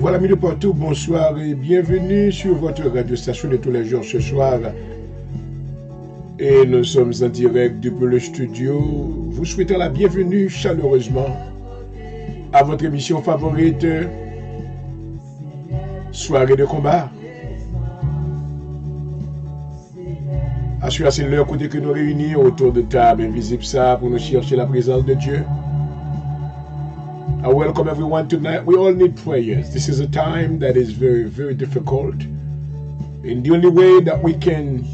voilà, amis de partout, bonsoir et bienvenue sur votre radio-station de tous les jours ce soir. Et nous sommes en direct depuis le studio. Vous souhaitons la bienvenue chaleureusement à votre émission favorite, Soirée de combat. Assurez c'est l'heure côté que nous réunissons autour de table invisible ça pour nous chercher la présence de Dieu. I welcome everyone tonight. We all need prayers. This is a time that is very, very difficult. And the only way that we can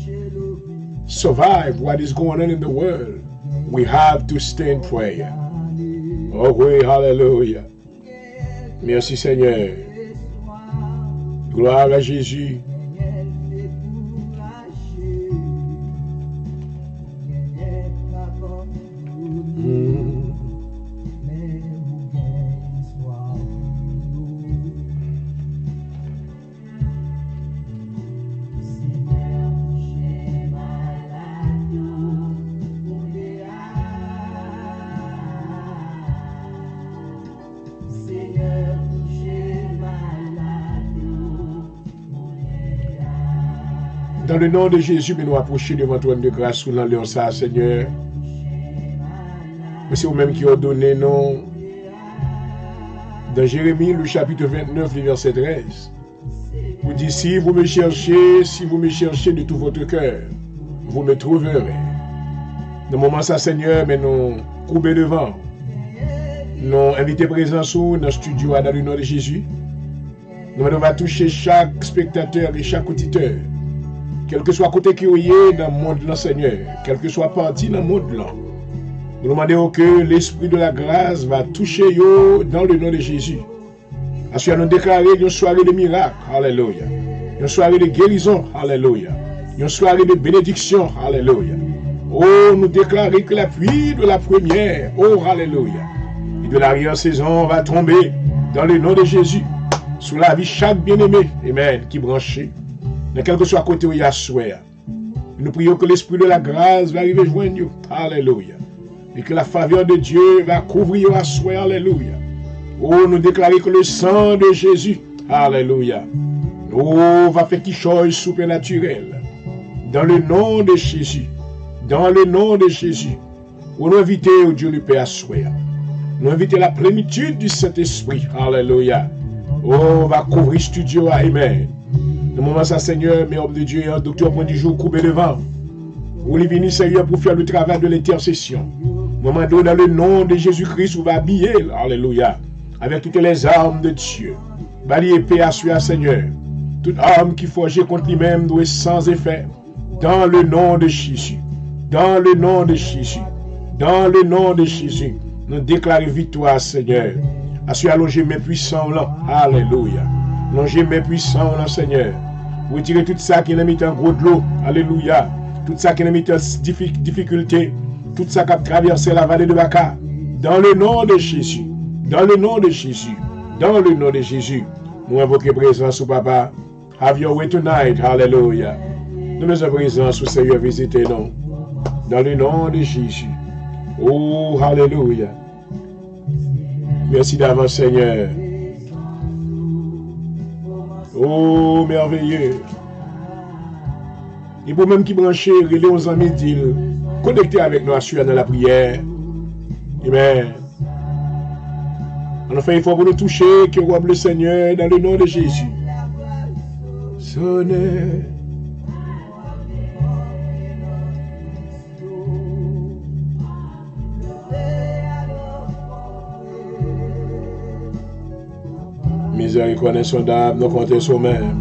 survive what is going on in the world, we have to stay in prayer. Oh oui, hallelujah. Merci Seigneur. Gloire à Jésus. Dans le nom de Jésus, nous approchons devant toi de grâce sous l'enlèvement ça, Seigneur. C'est vous-même qui ordonnez nous. Dans Jérémie, le chapitre 29, le verset 13, vous dites, si vous me cherchez de tout votre cœur, vous me trouverez. Dans le moment ça, Seigneur, mais nous couper devant. Nous inviter présence dans le studio dans le nom de Jésus. Nous va toucher chaque spectateur et chaque auditeur. Quel que soit côté qui est dans le monde là, Seigneur, quel que soit parti dans le monde là, nous demandons que l'Esprit de la grâce va toucher eux dans le nom de Jésus. Assurez nous déclarer une soirée de miracles, alléluia, une soirée de guérison, alléluia, une soirée de bénédiction, alléluia. Oh, nous déclarer que la pluie de la première, oh, alléluia, et de l'arrière-saison va tomber dans le nom de Jésus, sous la vie chaque bien-aimé, amen, qui branché. Mais quel que soit côté où il y a souhait, nous prions que l'Esprit de la grâce va arriver joindre nous. Alléluia. Et que la faveur de Dieu va couvrir à souhait. Alléluia. Oh, nous déclarons que le sang de Jésus, alléluia, oh, va faire quelque chose de supernaturel. Dans le nom de Jésus. Dans le nom de Jésus. Oh, nous invitons Dieu le Père à souhait. Nous invitons la plénitude du Saint-Esprit. Alléluia. Oh, va couvrir le studio. Amen. Le moment ça, Seigneur, mais homme de Dieu, un docteur point du jour coupé devant. Vous les venez, Seigneur, pour faire le travail de l'intercession. Moment donné, dans le nom de Jésus-Christ, vous va habiller, alléluia, avec toutes les armes de Dieu. Balayer paix à soi, Seigneur. Toute arme qui forgée contre lui-même doit être sans effet. Dans le nom de Jésus. Dans le nom de Jésus. Dans le nom de Jésus. Nous déclarons victoire, Seigneur. Assurez allonger mes puissants là. Alléluia. Longer mes puissants là, Seigneur. Retirez tout ça qui est mis en gros de l'eau. Alléluia. Tout ça qui est mis en difficulté. Tout ça qui a traversé la vallée de Baca. Dans le nom de Jésus. Dans le nom de Jésus. Dans le nom de Jésus. Nous invoquons présence au Papa. Have your way tonight. Alléluia. Nous mettons présence au Seigneur. Visitez-nous. Dans le nom de Jésus. Oh, alléluia. Merci d'avance, Seigneur. Oh, merveilleux. Et pour même qui brancher, relais aux amis d'île, connectez avec nous, assurés dans la prière. Amen. On a fait effort pour nous toucher, que roi le Seigneur, dans le nom de Jésus. Sonnez. Miséricorde insondable, nous comptons sur même.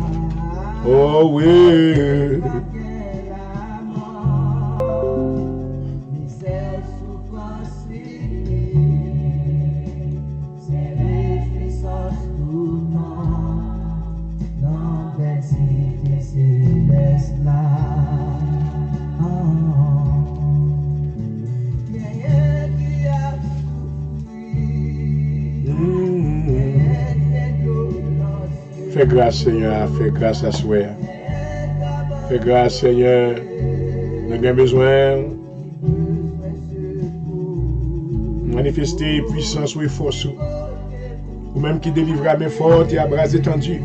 Oh oui. Fais grâce, Seigneur, fais grâce à soi. Fais grâce, Seigneur. Nous avons besoin de manifester puissance ou force. ou même qui délivre à main forte et à bras étendus.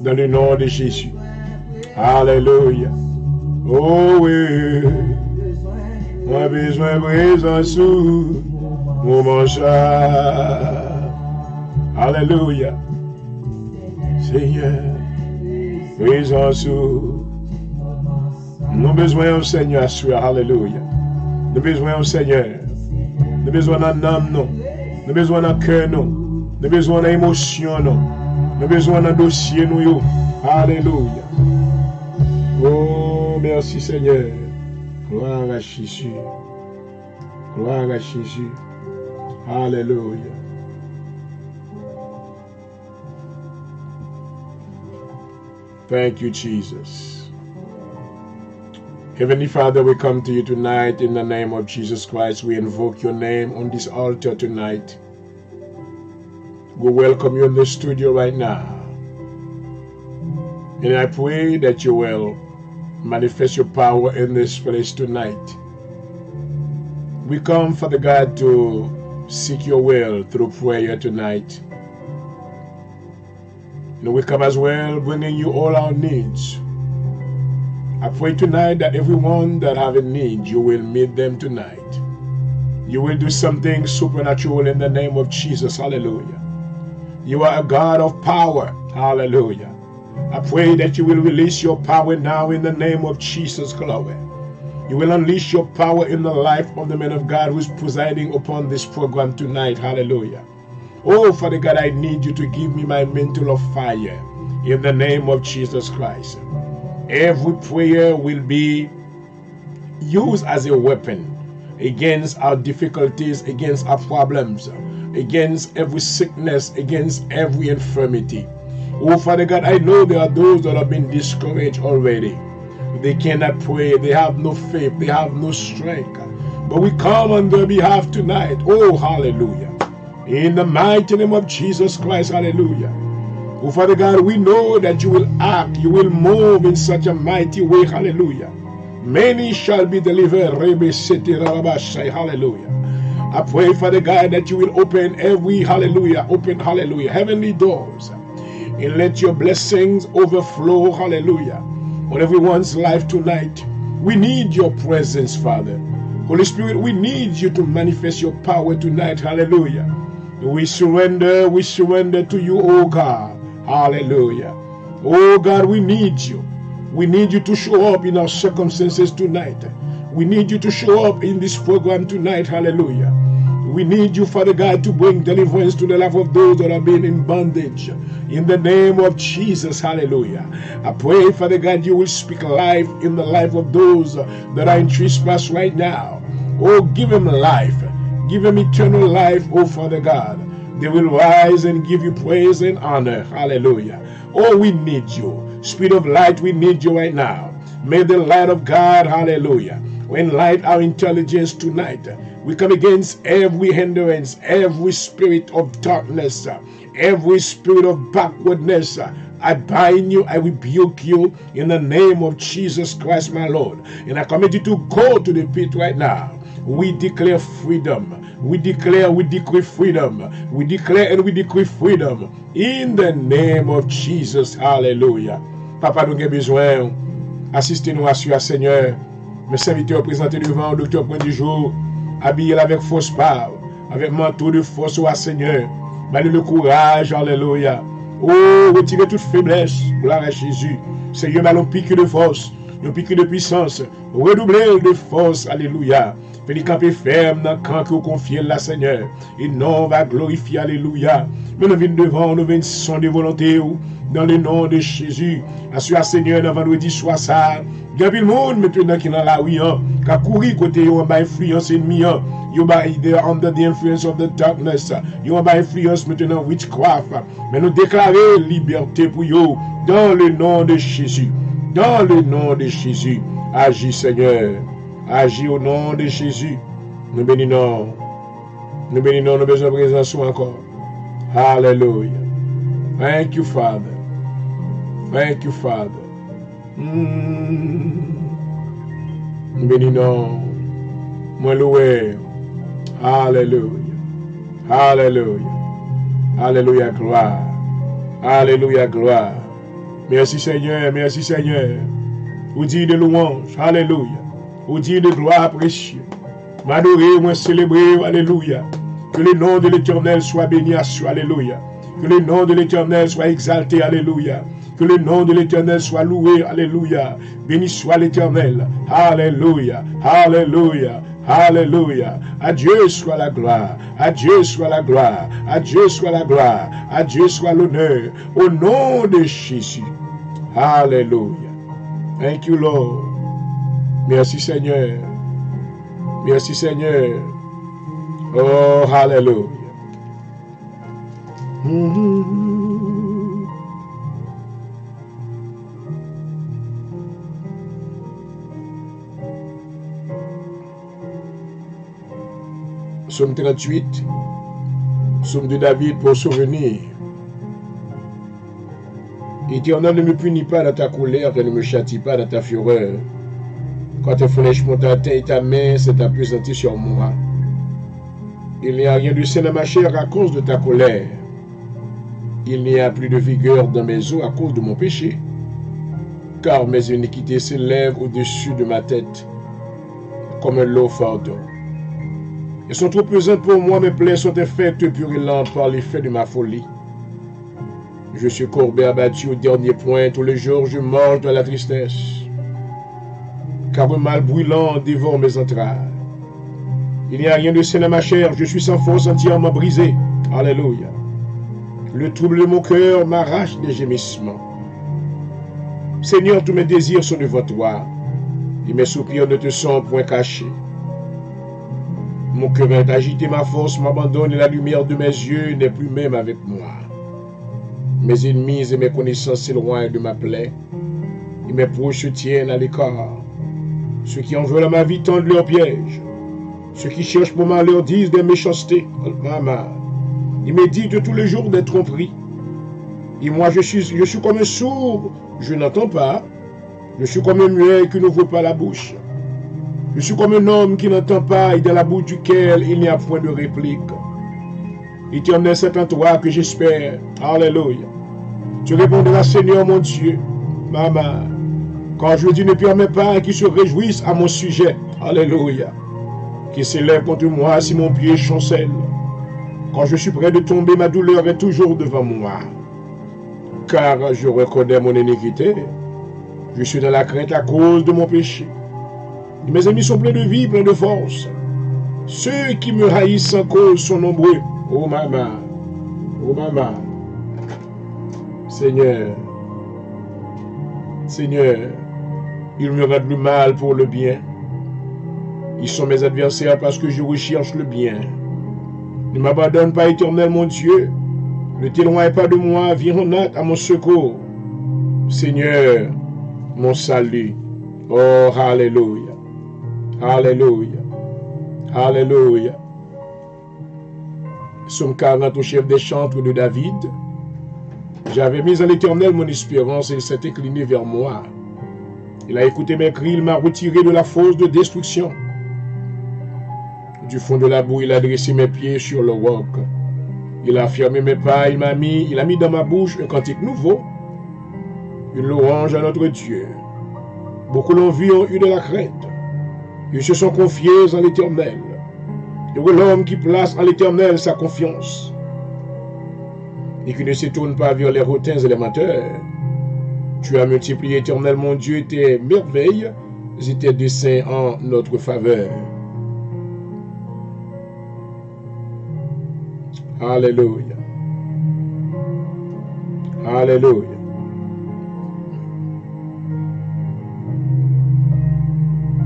Dans le nom de Jésus. Alléluia. Oh oui. Moi besoin de présence sous mon chat. Alléluia. Seigneur. Présence sous. Nous besoin au Seigneur. Alléluia. Nous besoin au Seigneur. Nous besoin d'un âme, non. Nous besoin d'un cœur, non. Nous besoin d'une émotion, non. Nous besoin d'un dossier, nous. Alléluia. Oh, merci Seigneur. Gloire à Jésus. Gloire à Jésus. Alléluia. Thank you, Jesus. Heavenly Father, we come to you tonight in the name of Jesus Christ. We invoke your name on this altar tonight. We welcome you in the studio right now. And I pray that you will manifest your power in this place tonight. We come, Father God, to seek your will through prayer tonight. And we come as well bringing you all our needs. I pray tonight that everyone that have a need, you will meet them tonight. You will do something supernatural in the name of Jesus. Hallelujah. You are a God of power. Hallelujah. I pray that you will release your power now in the name of Jesus. Glory. You will unleash your power in the life of the man of God who is presiding upon this program tonight. Hallelujah. Oh, Father God, I need you to give me my mantle of fire in the name of Jesus Christ. Every prayer will be used as a weapon against our difficulties, against our problems, against every sickness, against every infirmity. Oh, Father God, I know there are those that have been discouraged already. They cannot pray. They have no faith. They have no strength. But we come on their behalf tonight. Oh, hallelujah. In the mighty name of Jesus Christ, hallelujah. Oh, Father God, we know that you will act. You will move in such a mighty way. Hallelujah. Many shall be delivered. Hallelujah. I pray, Father God, that you will open every, hallelujah, open, hallelujah, heavenly doors. And let your blessings overflow, hallelujah, on everyone's life tonight. We need your presence, Father. Holy Spirit, we need you to manifest your power tonight, hallelujah. We surrender to you, oh God, hallelujah. Oh God, we need you. We need you to show up in our circumstances tonight. We need you to show up in this program tonight, hallelujah. We need you, Father God, to bring deliverance to the life of those that have been in bondage. In the name of Jesus, hallelujah. I pray, Father God, you will speak life in the life of those that are in trespass right now. Oh, give them life. Give them eternal life, oh Father God. They will rise and give you praise and honor. Hallelujah. Oh, we need you. Spirit of light, we need you right now. May the light of God, hallelujah, enlighten our intelligence tonight. We come against every hindrance, every spirit of darkness, every spirit of backwardness. I bind you, I rebuke you in the name of Jesus Christ, my Lord. And I command you to go to the pit right now. We declare freedom. We decree freedom. We declare and we decree freedom in the name of Jesus. Hallelujah. Papa, nous avons besoin. Assistez-nous à suivre, Seigneur. Mes serviteurs présentés devant le docteur Point du jour, habillés avec force power, avec manteau de force au Seigneur. Malgré le courage, alléluia. Oh, retirez toute faiblesse, gloire à Jésus. Seigneur, allons piquer de force, nous piquer de puissance, redoubler de force, alléluia. Fais-les camper ferme dans le camp que vous confiez là, Seigneur. Et non, on va glorifier, alléluia. Mais nous venons devant, nous venons sonder volonté, dans le nom de Jésus. Assure, Seigneur, dans vendredi soir, ça. Il y a le monde maintenant qui est dans la rue, qui a couru côté, ils ont influence ennemie, they are under the influence of the darkness. Ils ont influence maintenant witchcraft. Mais nous déclarons liberté pour eux, dans le nom de Jésus. Dans le nom de Jésus. Agis, Seigneur. Agis au nom de Jésus. Nous bénissons. Nous bénissons nos besoins de présence encore. Hallelujah. Thank you, Father. Thank you, Father. Nous bénissons. Moi loué. Hallelujah. Hallelujah. Alléluia, gloire. Alléluia, gloire. Merci Seigneur, merci Seigneur. Vous dites de louange, alléluia. Vous dites de gloire précieux. M'adorer, moi célébrer, alléluia. Que le nom de l'Éternel soit béni à soi, alléluia. Que le nom de l'Éternel soit exalté, alléluia. Que le nom de l'Éternel soit loué, alléluia. Béni soit l'Éternel, alléluia, alléluia, alléluia. À Dieu soit la gloire, à Dieu soit la gloire, à Dieu soit la gloire, à Dieu soit l'honneur, au nom de Jésus. Alléluia. Thank you, Lord. Merci, Seigneur. Merci, Seigneur. Oh, hallelujah. Psaume 38, Psaume de David pour souvenir. Éternel, ne me punis pas dans ta colère, et ne me châtie pas dans ta fureur. Quand tes flèches m'ont atteint et ta main s'est appesantie sur moi. Il n'y a rien de sain dans ma chair à cause de ta colère. Il n'y a plus de vigueur dans mes os à cause de mon péché. Car mes iniquités s'élèvent au-dessus de ma tête, comme un lourd fardeau. Elles sont trop pesantes pour moi, mes plaies sont infectes purulentes par l'effet de ma folie. Je suis courbé, abattu au dernier point, tous les jours je mange dans la tristesse. Car un mal brûlant dévore mes entrailles. Il n'y a rien de sain dans ma chair, je suis sans force, entièrement brisé. Alléluia. Le trouble de mon cœur m'arrache des gémissements. Seigneur, tous mes désirs sont devant toi, et mes soupirs ne te sont point cachés. Mon cœur est agité, ma force m'abandonne, et la lumière de mes yeux n'est plus même avec moi. Mes ennemis et mes connaissances s'éloignent de ma plaie, et mes proches se tiennent à l'écart. Ceux qui en veulent à ma vie tendent leurs pièges. Ceux qui cherchent pour malheur disent des méchancetés. Maman, ils méditent tous les jours des tromperies. Et moi, je suis comme un sourd, je n'entends pas. Je suis comme un muet qui n'ouvre pas la bouche. Je suis comme un homme qui n'entend pas et dans la bouche duquel il n'y a point de réplique. Éternel, c'est en toi que j'espère. Alléluia. Tu répondras, Seigneur mon Dieu. Maman, quand je dis ne permets pas qu'ils se réjouissent à mon sujet. Alléluia. Qui s'élève contre moi si mon pied chancelle. Quand je suis près de tomber, ma douleur est toujours devant moi. Car je reconnais mon iniquité. Je suis dans la crainte à cause de mon péché. Et mes amis sont pleins de vie, pleins de force. Ceux qui me haïssent sans cause sont nombreux. Oh maman, oh maman. Seigneur, Seigneur, ils me rendent le mal pour le bien. Ils sont mes adversaires parce que je recherche le bien. Ne m'abandonne pas, Éternel, mon Dieu. Ne t'éloigne pas de moi, viens en hâte à mon secours. Seigneur, mon salut. Oh, alléluia. Alléluia. Alléluia. Psaume 40 au chef des chantres de David. J'avais mis en l'Éternel mon espérance et il s'est incliné vers moi. Il a écouté mes cris, il m'a retiré de la fosse de destruction. Du fond de la boue, il a dressé mes pieds sur le roc. Il a fermé mes pas, il a mis dans ma bouche un cantique nouveau, une louange à notre Dieu. Beaucoup l'ont vu, ont eu de la crainte. Ils se sont confiés en l'Éternel. Heureux l'homme qui place en l'Éternel sa confiance et qui ne se tourne pas vers les hautains et les menteurs. Tu as multiplié, Éternel, mon Dieu, tes merveilles et tes desseins en notre faveur. Alléluia. Alléluia.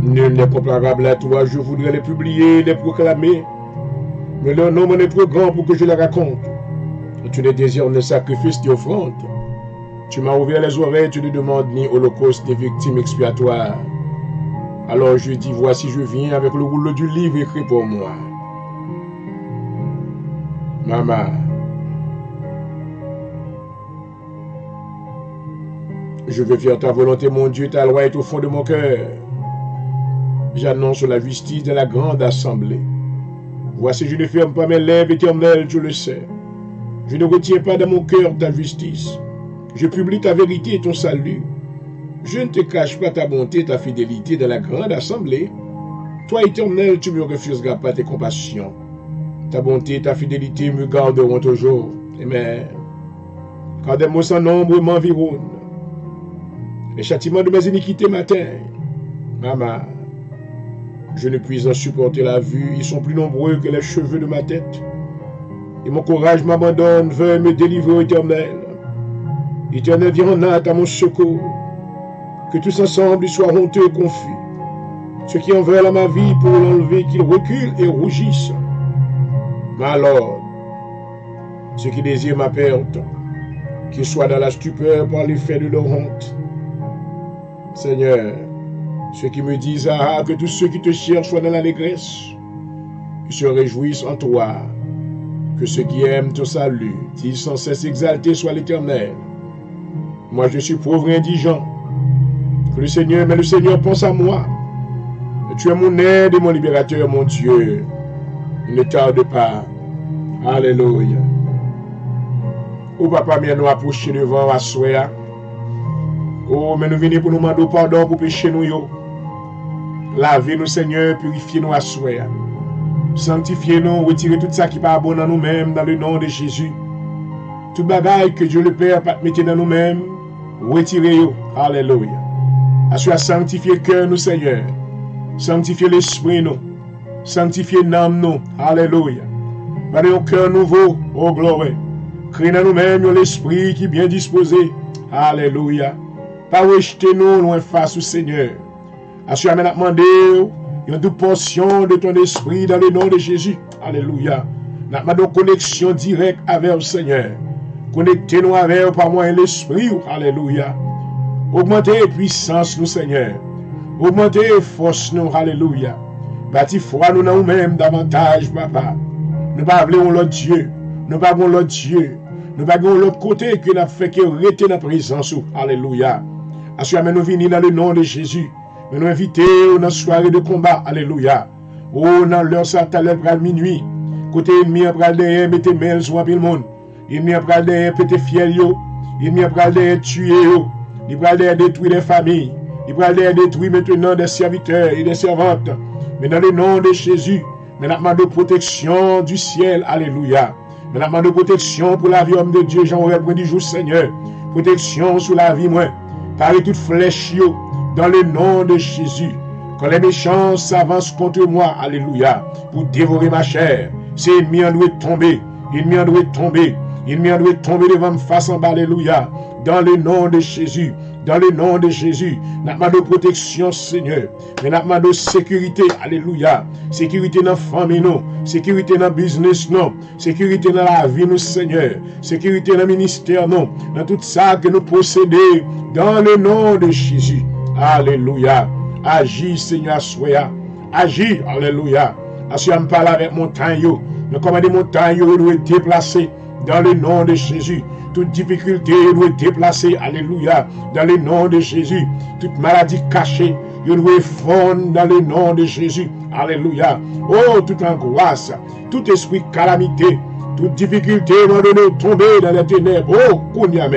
Nul n'est comparable à toi, je voudrais les publier, les proclamer, mais leur nombre est trop grand pour que je les raconte. Tu ne désires ni sacrifice ni offrande. Tu m'as ouvert les oreilles, tu ne demandes ni holocauste ni victime expiatoire. Alors je dis, voici je viens avec le rouleau du livre écrit pour moi. Maman, je veux faire ta volonté, mon Dieu, ta loi est au fond de mon cœur. J'annonce la justice de la grande assemblée. Voici, je ne ferme pas mes lèvres, Éternel, tu le sais. Je ne retiens pas dans mon cœur ta justice. Je publie ta vérité et ton salut. Je ne te cache pas ta bonté et ta fidélité dans la grande assemblée. Toi, Éternel, tu ne me refuseras pas tes compassions. Ta bonté et ta fidélité me garderont toujours. Amen. Car des maux sans nombre m'environnent. Les châtiments de mes iniquités m'atteignent. Maman, je ne puis en supporter la vue. Ils sont plus nombreux que les cheveux de ma tête. Et mon courage m'abandonne. Veuille me délivrer, Éternel. Éternel, viens en hâte à mon secours. Que tous ensemble ils soient honteux et confus. Ceux qui en veulent à ma vie pour l'enlever, qu'ils reculent et rougissent. Mais alors, ceux qui désirent ma perte, qu'ils soient dans la stupeur par l'effet de leur honte. Seigneur, ceux qui me disent, ah, que tous ceux qui te cherchent soient dans l'allégresse, qu'ils se réjouissent en toi, que ceux qui aiment ton salut, disent sans cesse exalté soit l'Éternel. Moi je suis pauvre et indigent, mais le Seigneur pense à moi. Tu es mon aide et mon libérateur, mon Dieu. Ne tarde pas. Alléluia. Oh papa, mais nous approcher devant à souhait. Oh, mais nous venons pour nous demander pardon pour pécher nous. Lavez-nous, Seigneur, purifiez-nous à souhait. Sanctifiez-nous, retirez tout ça qui n'est pas bon dans nous-mêmes, dans le nom de Jésus. Tout bagaille que Dieu le Père pas mettre dans nous-mêmes, retirez-le. Alléluia. Assure sanctifier le cœur, nous, Seigneur. Sanctifier l'esprit, nous. Sanctifier l'âme, nous. Alléluia. Donnez un cœur nouveau, oh gloire. Créez dans nous-mêmes l'esprit qui est bien disposé. Alléluia. Pas rejeter nous loin face au Seigneur. Assure, nous demandé une double portion de ton esprit dans le nom de Jésus. Alléluia. Nous demandons une connexion directe avec le Seigneur. Connectez-nous avec par moyen de l'esprit. Alléluia. Augmentez la puissance, nous, Seigneur. Augmentez la force, nous. Alléluia. Bâtis foi nous dans nous-mêmes davantage, papa. Nous ne pas voulons l'autre Dieu. Nous ne pas voulons l'autre Dieu. Nous ne pas voulons l'autre côté que nous fait que rester dans la présence. Alléluia. Assure, nous venons dans le nom de Jésus. Nous nous invitons dans la soirée de combat. Alléluia. Oh, dans l'heure satellite pour minuit. Côté ennemi, après derrière, mettez mails sur le monde. Ennemi, après derrière, pété fiel yo. Ennemi, après derrière, tuer yo. Il va aller détruire des familles. Il va aller détruire maintenant des serviteurs et des servantes. Mais dans le nom de Jésus, nous demandons de protection du ciel. Alléluia. Nous demandons de protection pour la vie homme de Dieu. Jean-Aurel point du jour, Seigneur. Protection sur la vie, moi. Parlez toute flèche, yo, dans le nom de Jésus. Quand les méchants s'avancent contre moi, alléluia, pour dévorer ma chair, c'est ennemi en doit tomber. Ennemi en doit tomber. Ennemi en doit tomber devant ma face en bas, alléluia. Dans le nom de Jésus, dans le nom de Jésus, nous demandons protection, Seigneur. Nous demandons sécurité, alléluia. Sécurité dans la famille, non. Sécurité dans le business, non. Sécurité dans la vie, nous, Seigneur. Sécurité dans le ministère, non. Dans tout ça que nous possédons, dans le nom de Jésus. Alléluia. Agis, Seigneur, soya. Agis, alléluia. Si on parle avec montagne, nous commandons montagnes, nous doit déplacer dans le nom de Jésus. Toute difficulté doit déplacer, alléluia, dans le nom de Jésus. Toute maladie cachée, doit fondre dans le nom de Jésus, alléluia. Oh, toute angoisse, tout esprit calamité, toute difficulté doit tomber dans les ténèbres. Oh, Kounia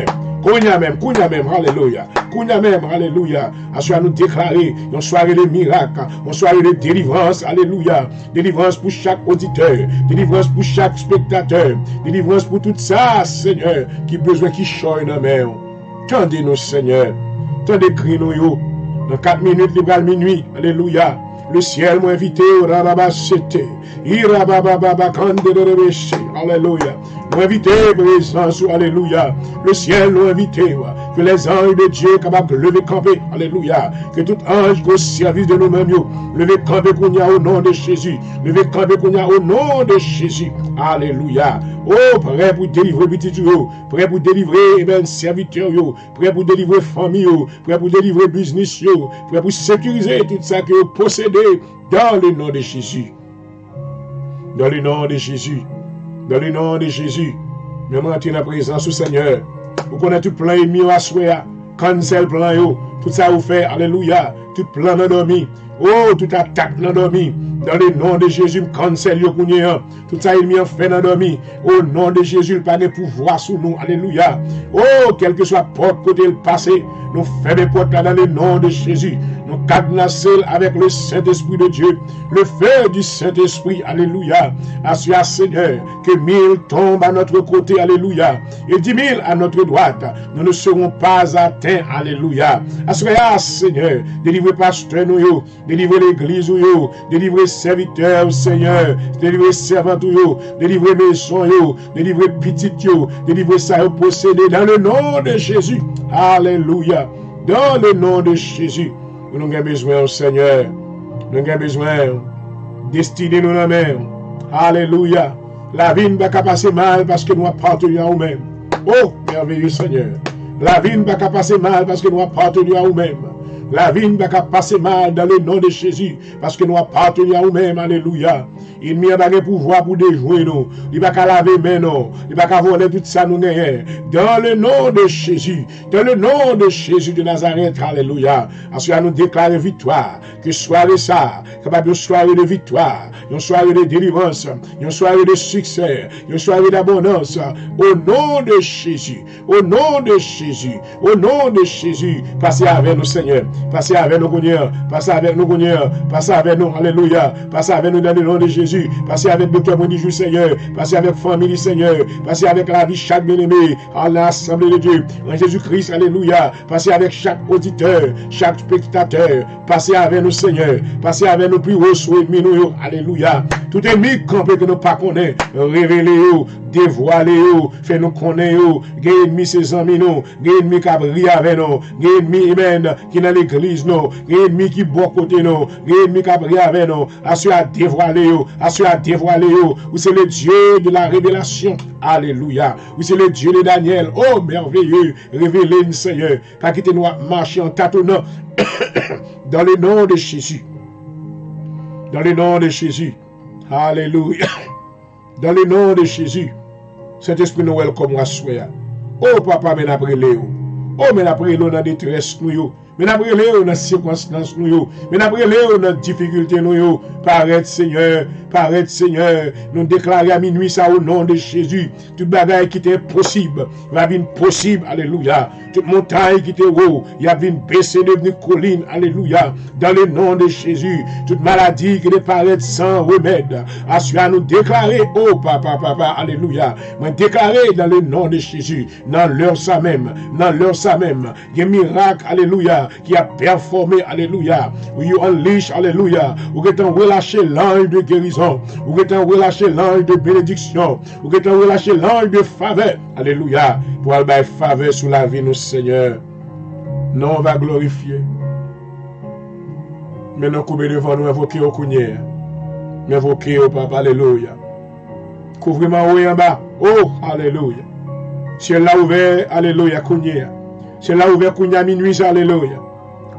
même, alléluia. Kounia même, alléluia. Assois nous déclarer une soirée de miracles, une soirée de délivrance, alléluia. Délivrance pour chaque auditeur, délivrance pour chaque spectateur, délivrance pour tout ça, Seigneur, qui besoin qui choye dans mer. Tendez-nous, Seigneur. Tendez cri nous yo. Dans 4 minutes, libre minuit, alléluia. Le ciel m'a invité au Rababasete. Alléluia. M'a invité présence, alléluia. Le ciel m'a invité. Que les anges de Dieu capables de lever camper, alléluia. Que tout ange au service de nous-mêmes, lever camper qu'on y a au nom de Jésus. Lever camper qu'on y a au nom de Jésus. Alléluia. Oh, prêt pour délivrer petit yo, prêt pour délivrer ben serviteur yo, prêt pour délivrer famille yo, prêt pour délivrer business yo, prêt pour sécuriser tout ça que vous possédez dans le nom de Jésus. Dans le nom de Jésus. Dans le nom de Jésus. Même entrer dans la présence du Seigneur. Vous connaissez tout plein ennemi à souhait. Cancel plan yo. Tout ça vous fait. Alléluia. Tout plan d'endormi. Oh, tout attaque d'endormi. Dans le nom de Jésus, cancel yo kounye. Tout ça, il m'y a fait dans dormi. Au nom de Jésus, il pas de pouvoir sur nous. Alléluia. Oh, quel que soit porte côté le passé, nous faisons des portes là dans le nom de Jésus. Nous cadenassons avec le Saint-Esprit de Dieu, le feu du Saint-Esprit. Alléluia. Assure, Seigneur, que 1000 tombent à notre côté. Alléluia. Et 10 000 à notre droite. Nous ne serons pas atteints. Alléluia. Assure, Seigneur, délivrez pasteur nous, délivrez l'église nous, délivrez serviteurs, Seigneur, délivrez servants nous, délivrez maison nous, délivrez petit nous, délivrez ça possédé dans le nom de Jésus. Alléluia. Dans le nom de Jésus. Nous avons besoin, Seigneur. Nous avons besoin. Destinez nous la main. Alléluia. La vie ne va pas passer mal parce que nous appartenons à nous-mêmes. Oh, merveilleux Seigneur. La vie ne va pas passer mal parce que nous appartenons à nous-mêmes. La vie ne va pas passer mal dans le nom de Jésus parce que nous appartenons à nous-mêmes. Alléluia. Il n'y a pas de pouvoir pour déjouer nous. Il n'y a pas qu'à laver mais non. Il n'y a pas qu'à voler tout ça nous gagnons. Dans le nom de Jésus. Dans le nom de Jésus de Nazareth. Alléluia. Ensuite, nous déclarer victoire. Que soirée ça. Capable de soirée de victoire. Une soirée de délivrance. Une soirée de succès. Une soirée d'abondance. Au nom de Jésus. Au nom de Jésus. Au nom de Jésus. Passez avec nous, Seigneur. Passez avec nous, Seigneur. Passez avec nous, Seigneur. Passez avec nous. Alléluia. Passez avec nous dans le nom de Jésus. Passez avec Docteur Mondijou, Seigneur. Passez avec famille, Seigneur. Passez avec la vie chaque bien-aimé à l'Assemblée de Dieu. En Jésus-Christ, alléluia. Passez avec chaque auditeur, chaque spectateur. Passez avec nous, Seigneur. Passez avec nous plus haut souhait, nous, alléluia. Tout ennemi campé que nous pas connaît, révélez-vous, dévoilez-vous, faites-nous connaître, gain ennemi ses amis, nous, gain ennemi qui a brillé avec nous, gain ennemi qui dans l'église, nous, gain ennemi qui bon côté, nous, gain ennemi qui a brillé avec nous, assure à dévoiler, assure à dévoiler, vous c'est le Dieu de la révélation, alléluia, vous c'est le Dieu de Daniel, oh merveilleux, révélez-nous Seigneur, pas quitter nous marcher en tâtonnant, dans le nom de Jésus, dans le nom de Jésus, alléluia, dans le nom de Jésus, Saint-Esprit nous welcome à soi. Oh papa, mais après Léo, oh mais après Léo dans détresse nous, mais après Léo dans circonstances nous, mais après Léo dans difficulté nous, paraît Seigneur, nous déclarer à minuit ça au nom de Jésus, toute bagaille qui était impossible, va venir possible, alléluia, toute montagne qui était haut, il y a venir baisser devenir colline, alléluia, dans le nom de Jésus, toute maladie qui paraît sans remède, assure à nous déclarer, oh papa, alléluia, mais déclarer dans le nom de Jésus, dans l'heure ça même, il y a un miracle, alléluia, qui a performé, alléluia, où you unleash, alléluia, où est en relâché l'ange de guérison, où est en relâché l'ange de bénédiction, où est en relâché l'ange de faveur, alléluia, pour aller faveur sur la vie de nos Seigneur. Non, on va glorifier. Mais nous couper devant nous, invoquer au cougnier, invoquer au papa, alléluia. Couvrez-moi haut et en bas, oh, alléluia. Ciel là ouvert, alléluia, cougnier. Ciel là ouvert, cougnier à minuit, alléluia.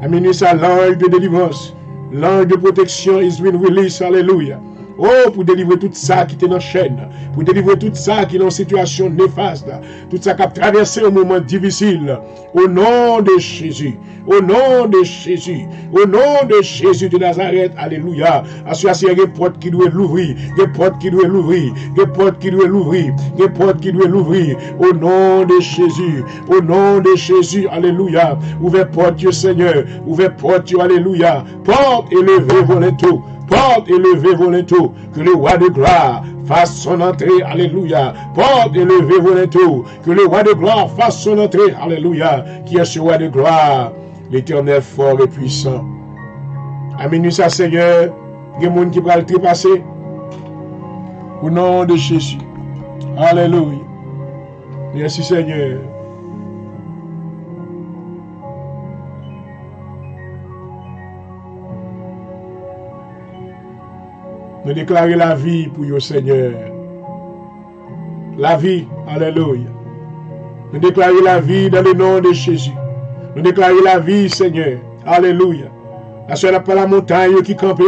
À minuit, ça, l'ange de délivrance, l'ange de protection is been released, alléluia. Oh, pour délivrer tout ça qui est dans la chaîne, pour délivrer tout ça qui est dans une situation néfaste, tout ça qui a traversé un moment difficile. Au nom de Jésus, au nom de Jésus, au nom de Jésus de Nazareth, alléluia. Association des portes qui doivent l'ouvrir, des portes qui doivent l'ouvrir, des portes qui doivent l'ouvrir, des portes qui doivent l'ouvrir. Au nom de Jésus, au nom de Jésus, alléluia. Ouvrez porte, Seigneur, ouvrez porte, alléluia. Porte élevée, volez tout. Porte élevée volontaire, que le roi de gloire fasse son entrée, alléluia. Porte élevée volontaire, que le roi de gloire fasse son entrée, alléluia. Qui est ce roi de gloire, l'Éternel fort et puissant. Amen, ça Seigneur, il y a des gens qui vont le trépasser. Au nom de Jésus, alléluia. Merci Seigneur. Nous déclarons la vie pour le Seigneur. La vie, alléluia. Nous déclarons la vie dans le nom de Jésus. Nous déclarons la vie, Seigneur. Alléluia. La seule pas la montagne qui campe.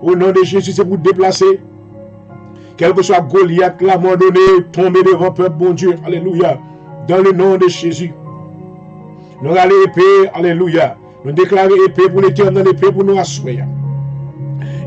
Au nom de Jésus, c'est pour déplacer. Quel que soit Goliath, l'abandonné, tomber devant le peuple, bon Dieu. Alléluia. Dans le nom de Jésus. Nous allons épée, alléluia. Nous déclarons épée pour l'Éternel, épée pour nous asseoir.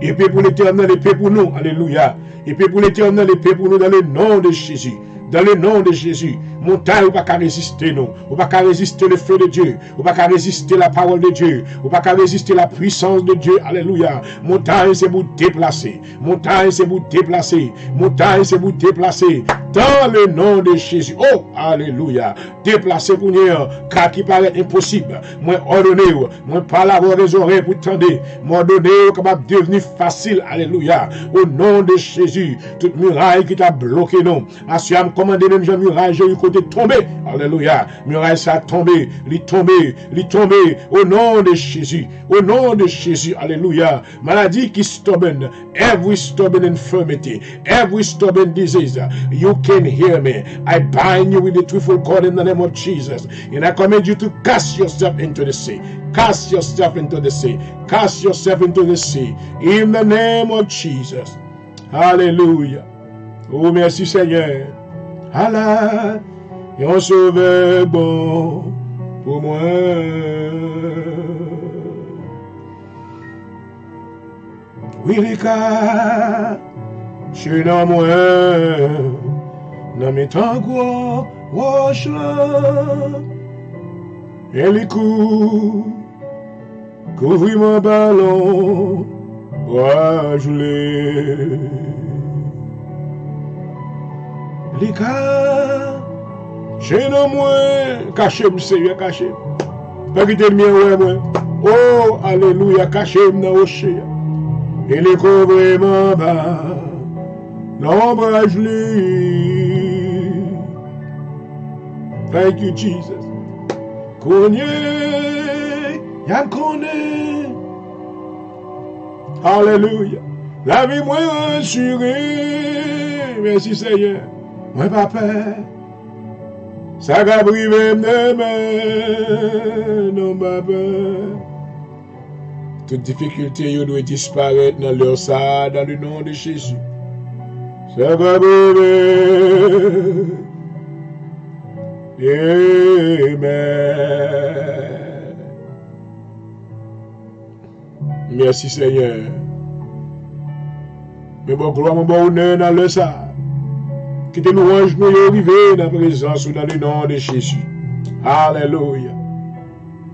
Épée pour l'Éternel, épée pour nous. Alléluia. Épée pour l'Éternel, épée pour nous dans le nom de Jésus. Dans le nom de Jésus, montagne, ou pas qu'à résister, non. Ou pas qu'à résister le feu de Dieu. Ou pas qu'à résister la parole de Dieu. Ou pas qu'à résister la puissance de Dieu. Alléluia. Montagne, c'est vous déplacer. Montagne, c'est vous déplacer. Montagne, c'est vous déplacer. Dans le nom de Jésus. Oh, alléluia. Déplacer pour nous, car qui paraît impossible. Moi, ordonné, moi, pas l'avoir des oreilles pour tendre. Moi, ordonné, capable de devenir facile. Alléluia. Au nom de Jésus, toute muraille qui t'a bloqué, non. Assume commandé même Jean muraille, j'ai eu côté tombé. Alléluia. Muraille ça a tombé, il tombé, au nom de Jésus. Au nom de Jésus. Alléluia. Maladie qui stubborn, every stubborn infirmity, every stubborn disease, you can hear me. I bind you with the threefold cord in the name of Jesus. And I command you to cast yourself into the sea. Cast yourself into the sea. Cast yourself into the sea. In the name of Jesus. Hallelujah. Oh, merci Seigneur. Allah, yon sauveur bon pour moi. Oui, les cas, je suis dans moi, dans mes tangos, roche là, et les coups, couvrir mon ballon, bois gelé. Les gars, j'ai dans moi, caché, Seigneur, caché. Pas quitter le mien, ouais, moi. Oh, alléluia, caché dans le rocher. Et les couvrements bas, l'ombrage lui. Thank you, Jesus. Connais, y'a connais. Alléluia. La vie, moi, assurée. Merci, Seigneur. Moi, papa, ça va briver demain, non, papa. Toute difficulté doit disparaître dans leur ça, dans le nom de Jésus. Ça va briver. Amen. Merci, Seigneur. Mais bon, gloire, mon bon honneur dans le ça. Qui te nous range nous arriver dans la présence ou dans le nom de Jésus. Alléluia.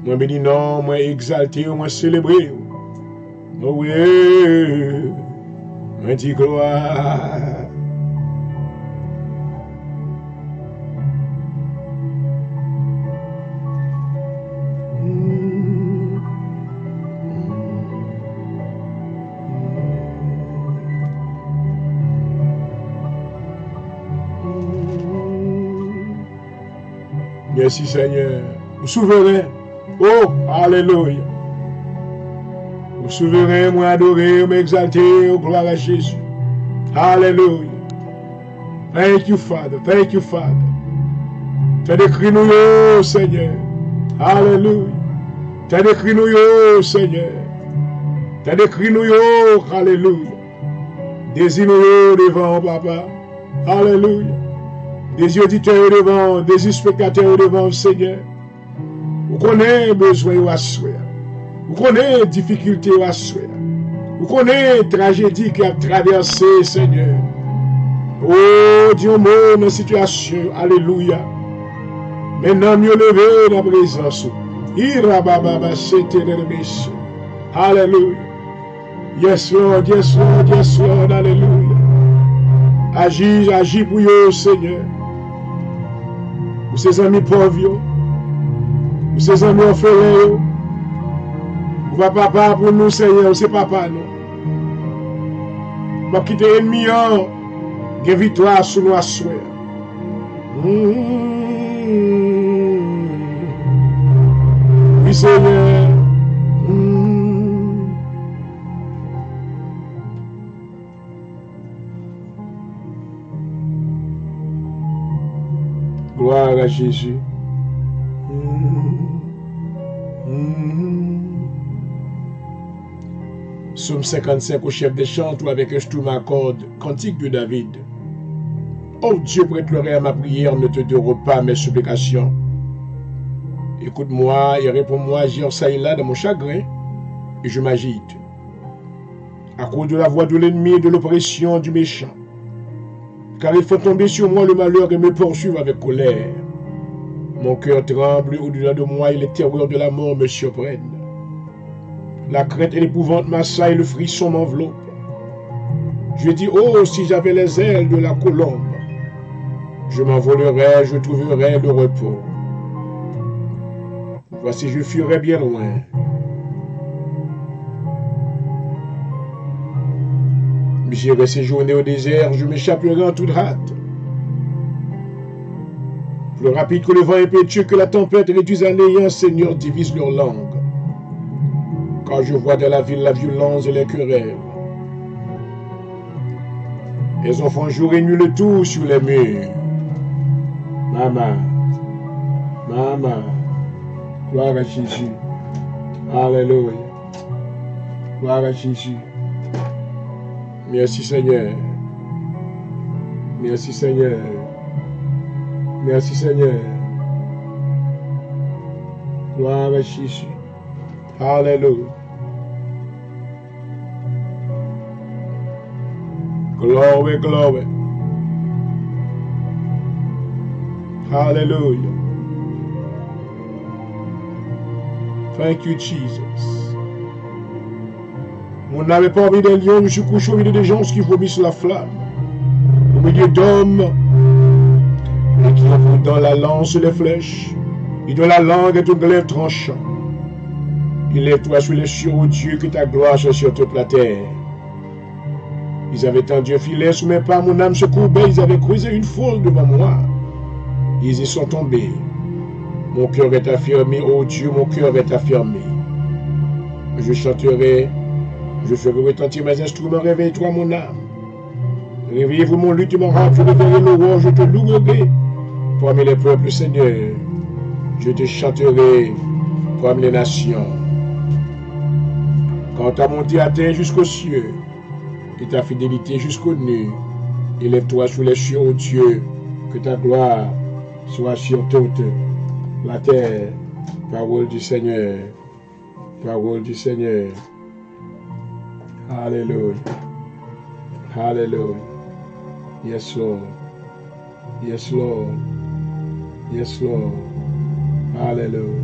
Moi béni non, moi exalté, moi célébré. Oh oui. Moi dis gloire. Merci Seigneur. Vous souverain. Oh, alléluia. Vous souverain, moi adoré, m'exalter, gloire à Jésus. Alléluia. Thank you, Father. Thank you, Father. T'as décrit nous, yo, Seigneur. Alléluia. T'as décrit nous, yo, Seigneur. T'as décrit nous, yo, alléluia. Désir nous devant, papa. Alléluia. Des auditeurs devant, des spectateurs devant, Seigneur. Vous connaissez besoin à souhait. Vous connaissez difficulté à souhait. Vous connaissez tragédie qui a traversé, Seigneur. Oh, Dieu mot dans la situation. Alléluia. Maintenant, mieux levé dans la présence. Alléluia. Yes, Lord, yes, Lord, yes, Lord. Alléluia. Agis, agis pour vous, Seigneur. Pour ces amis pauvres, pour ces amis orphelins, pour papa pour nous, Seigneur, c'est papa, non. Pour quitter l'ennemi, que victoire sur nous à souhait. Oui, Seigneur. Gloire à Jésus. Psaume 55 au chef des chants avec un instrument à cordes, cantique de David. Oh Dieu, prête l'oreille à ma prière, ne te dérobe pas à mes supplications. Écoute-moi et réponds-moi, j'y là dans mon chagrin et je m'agite. à cause de la voix de l'ennemi et de l'oppression du méchant. Car il faut tomber sur moi le malheur et me poursuivre avec colère. Mon cœur tremble au-delà de moi et les terreurs de la mort me surprennent. La crainte et l'épouvante m'assaillent, le frisson m'enveloppe. Je dis, oh, si j'avais les ailes de la colombe, je m'envolerais, je trouverais le repos. Voici, je fuirais bien loin. J'irai séjourner au désert, je m'échapperai en toute hâte. Plus rapide que le vent impétueux, que la tempête réduise à néant, Seigneur, divise leur langue. Quand je vois dans la ville la violence et les querelles, elles en font jour et nuit le tour sur les murs. Maman, maman, gloire à Jésus. Alléluia. Gloire à Jésus. Merci Seigneur. Merci Seigneur. Merci Seigneur. Gloire à Jésus. Alléluia. Glory, glory. Hallelujah. Thank you, Jesus. On n'avait pas envie des lions, je suis couché au milieu des gens qui vomissent la flamme. Au milieu d'hommes et qui envoient dans la lance les flèches, et dont la langue est un glaive tranchant. Il est toi sur les cieux, ô Dieu, que ta gloire soit sur toute la terre. Ils avaient tendu un filet sous mes pas, mon âme se courbait, ils avaient creusé une fosse devant moi. Ils y sont tombés. Mon cœur est affirmé, ô Dieu, mon cœur est affirmé. Je chanterai, je ferai retentir mes instruments, réveille-toi mon âme. Réveillez-vous mon luth et mon rap, je réveillerai l'aurore, je te louerai. Parmi les peuples, Seigneur, je te chanterai parmi les nations. Quand ta montée atteint jusqu'aux cieux, et ta fidélité jusqu'aux nues, élève-toi sous les cieux, ô Dieu, que ta gloire soit sur toute la terre. Parole du Seigneur. Parole du Seigneur. Alléluia. Alléluia. Yes, Lord. Yes, Lord. Yes, Lord. Hallelujah.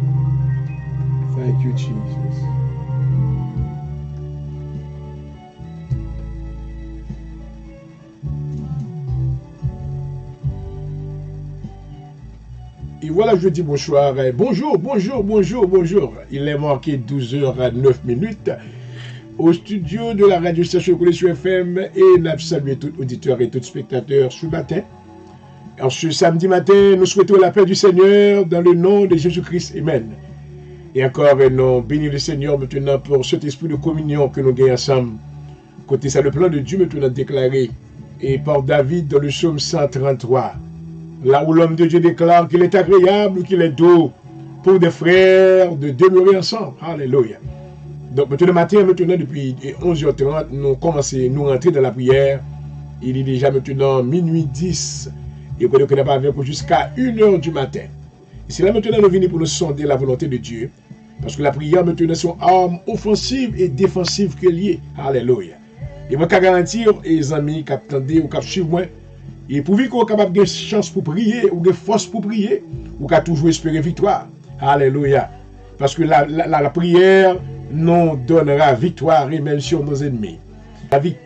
Thank you, Jesus. Et voilà, je dis bonsoir. Bonjour, bonjour, bonjour, bonjour. Il est marqué 12h09 au studio de la radio station Connexion FM et nous saluons tous auditeurs et tous spectateurs ce matin. En ce samedi matin, nous souhaitons la paix du Seigneur dans le nom de Jésus-Christ. Amen. Et encore, nous bénissons le Seigneur maintenant pour cet esprit de communion que nous gagnons ensemble. Côté ça, le plan de Dieu maintenant déclaré et par David dans le psaume 133. Là où l'homme de Dieu déclare qu'il est agréable, qu'il est doux pour des frères de demeurer ensemble. Alléluia. Donc maintenant, depuis 11h30, nous commençons, nous rentrer dans la prière. Il est déjà maintenant minuit 10. Et vous ne pas venir jusqu'à 1h du matin. Et c'est là maintenant nous venons pour nous sonder la volonté de Dieu. Parce que la prière maintenant sont armes offensives et défensives que liées. Alléluia. Et moi, je garantir, les amis qui attendent ou qui suivent moi, et pour qu'on soit capable de chance pour prier, ou de force pour prier, ou qu'à toujours espérer victoire. Alléluia. Parce que la prière nous donnera victoire et même sur nos ennemis.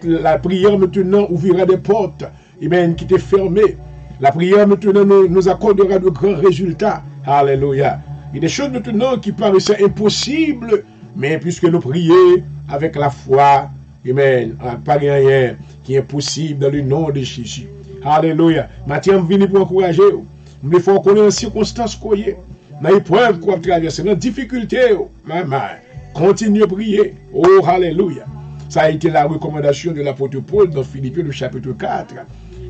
La prière maintenant ouvrira des portes et même qui étaient fermées. La prière maintenant nous accordera de grands résultats. Alléluia. Il y a des choses maintenant qui paraissaient impossibles, mais puisque nous prions avec la foi, amen, pas rien qui est possible dans le nom de Jésus. Alléluia. Mathieu, je viens pour encourager. Il faut connaître les circonstances qu'on y est. Dans l'épreuve qu'on traverse, dans la difficulté, maman, continuez à prier. Oh, alléluia. Ça a été la recommandation de l'apôtre Paul dans Philippiens, le chapitre 4.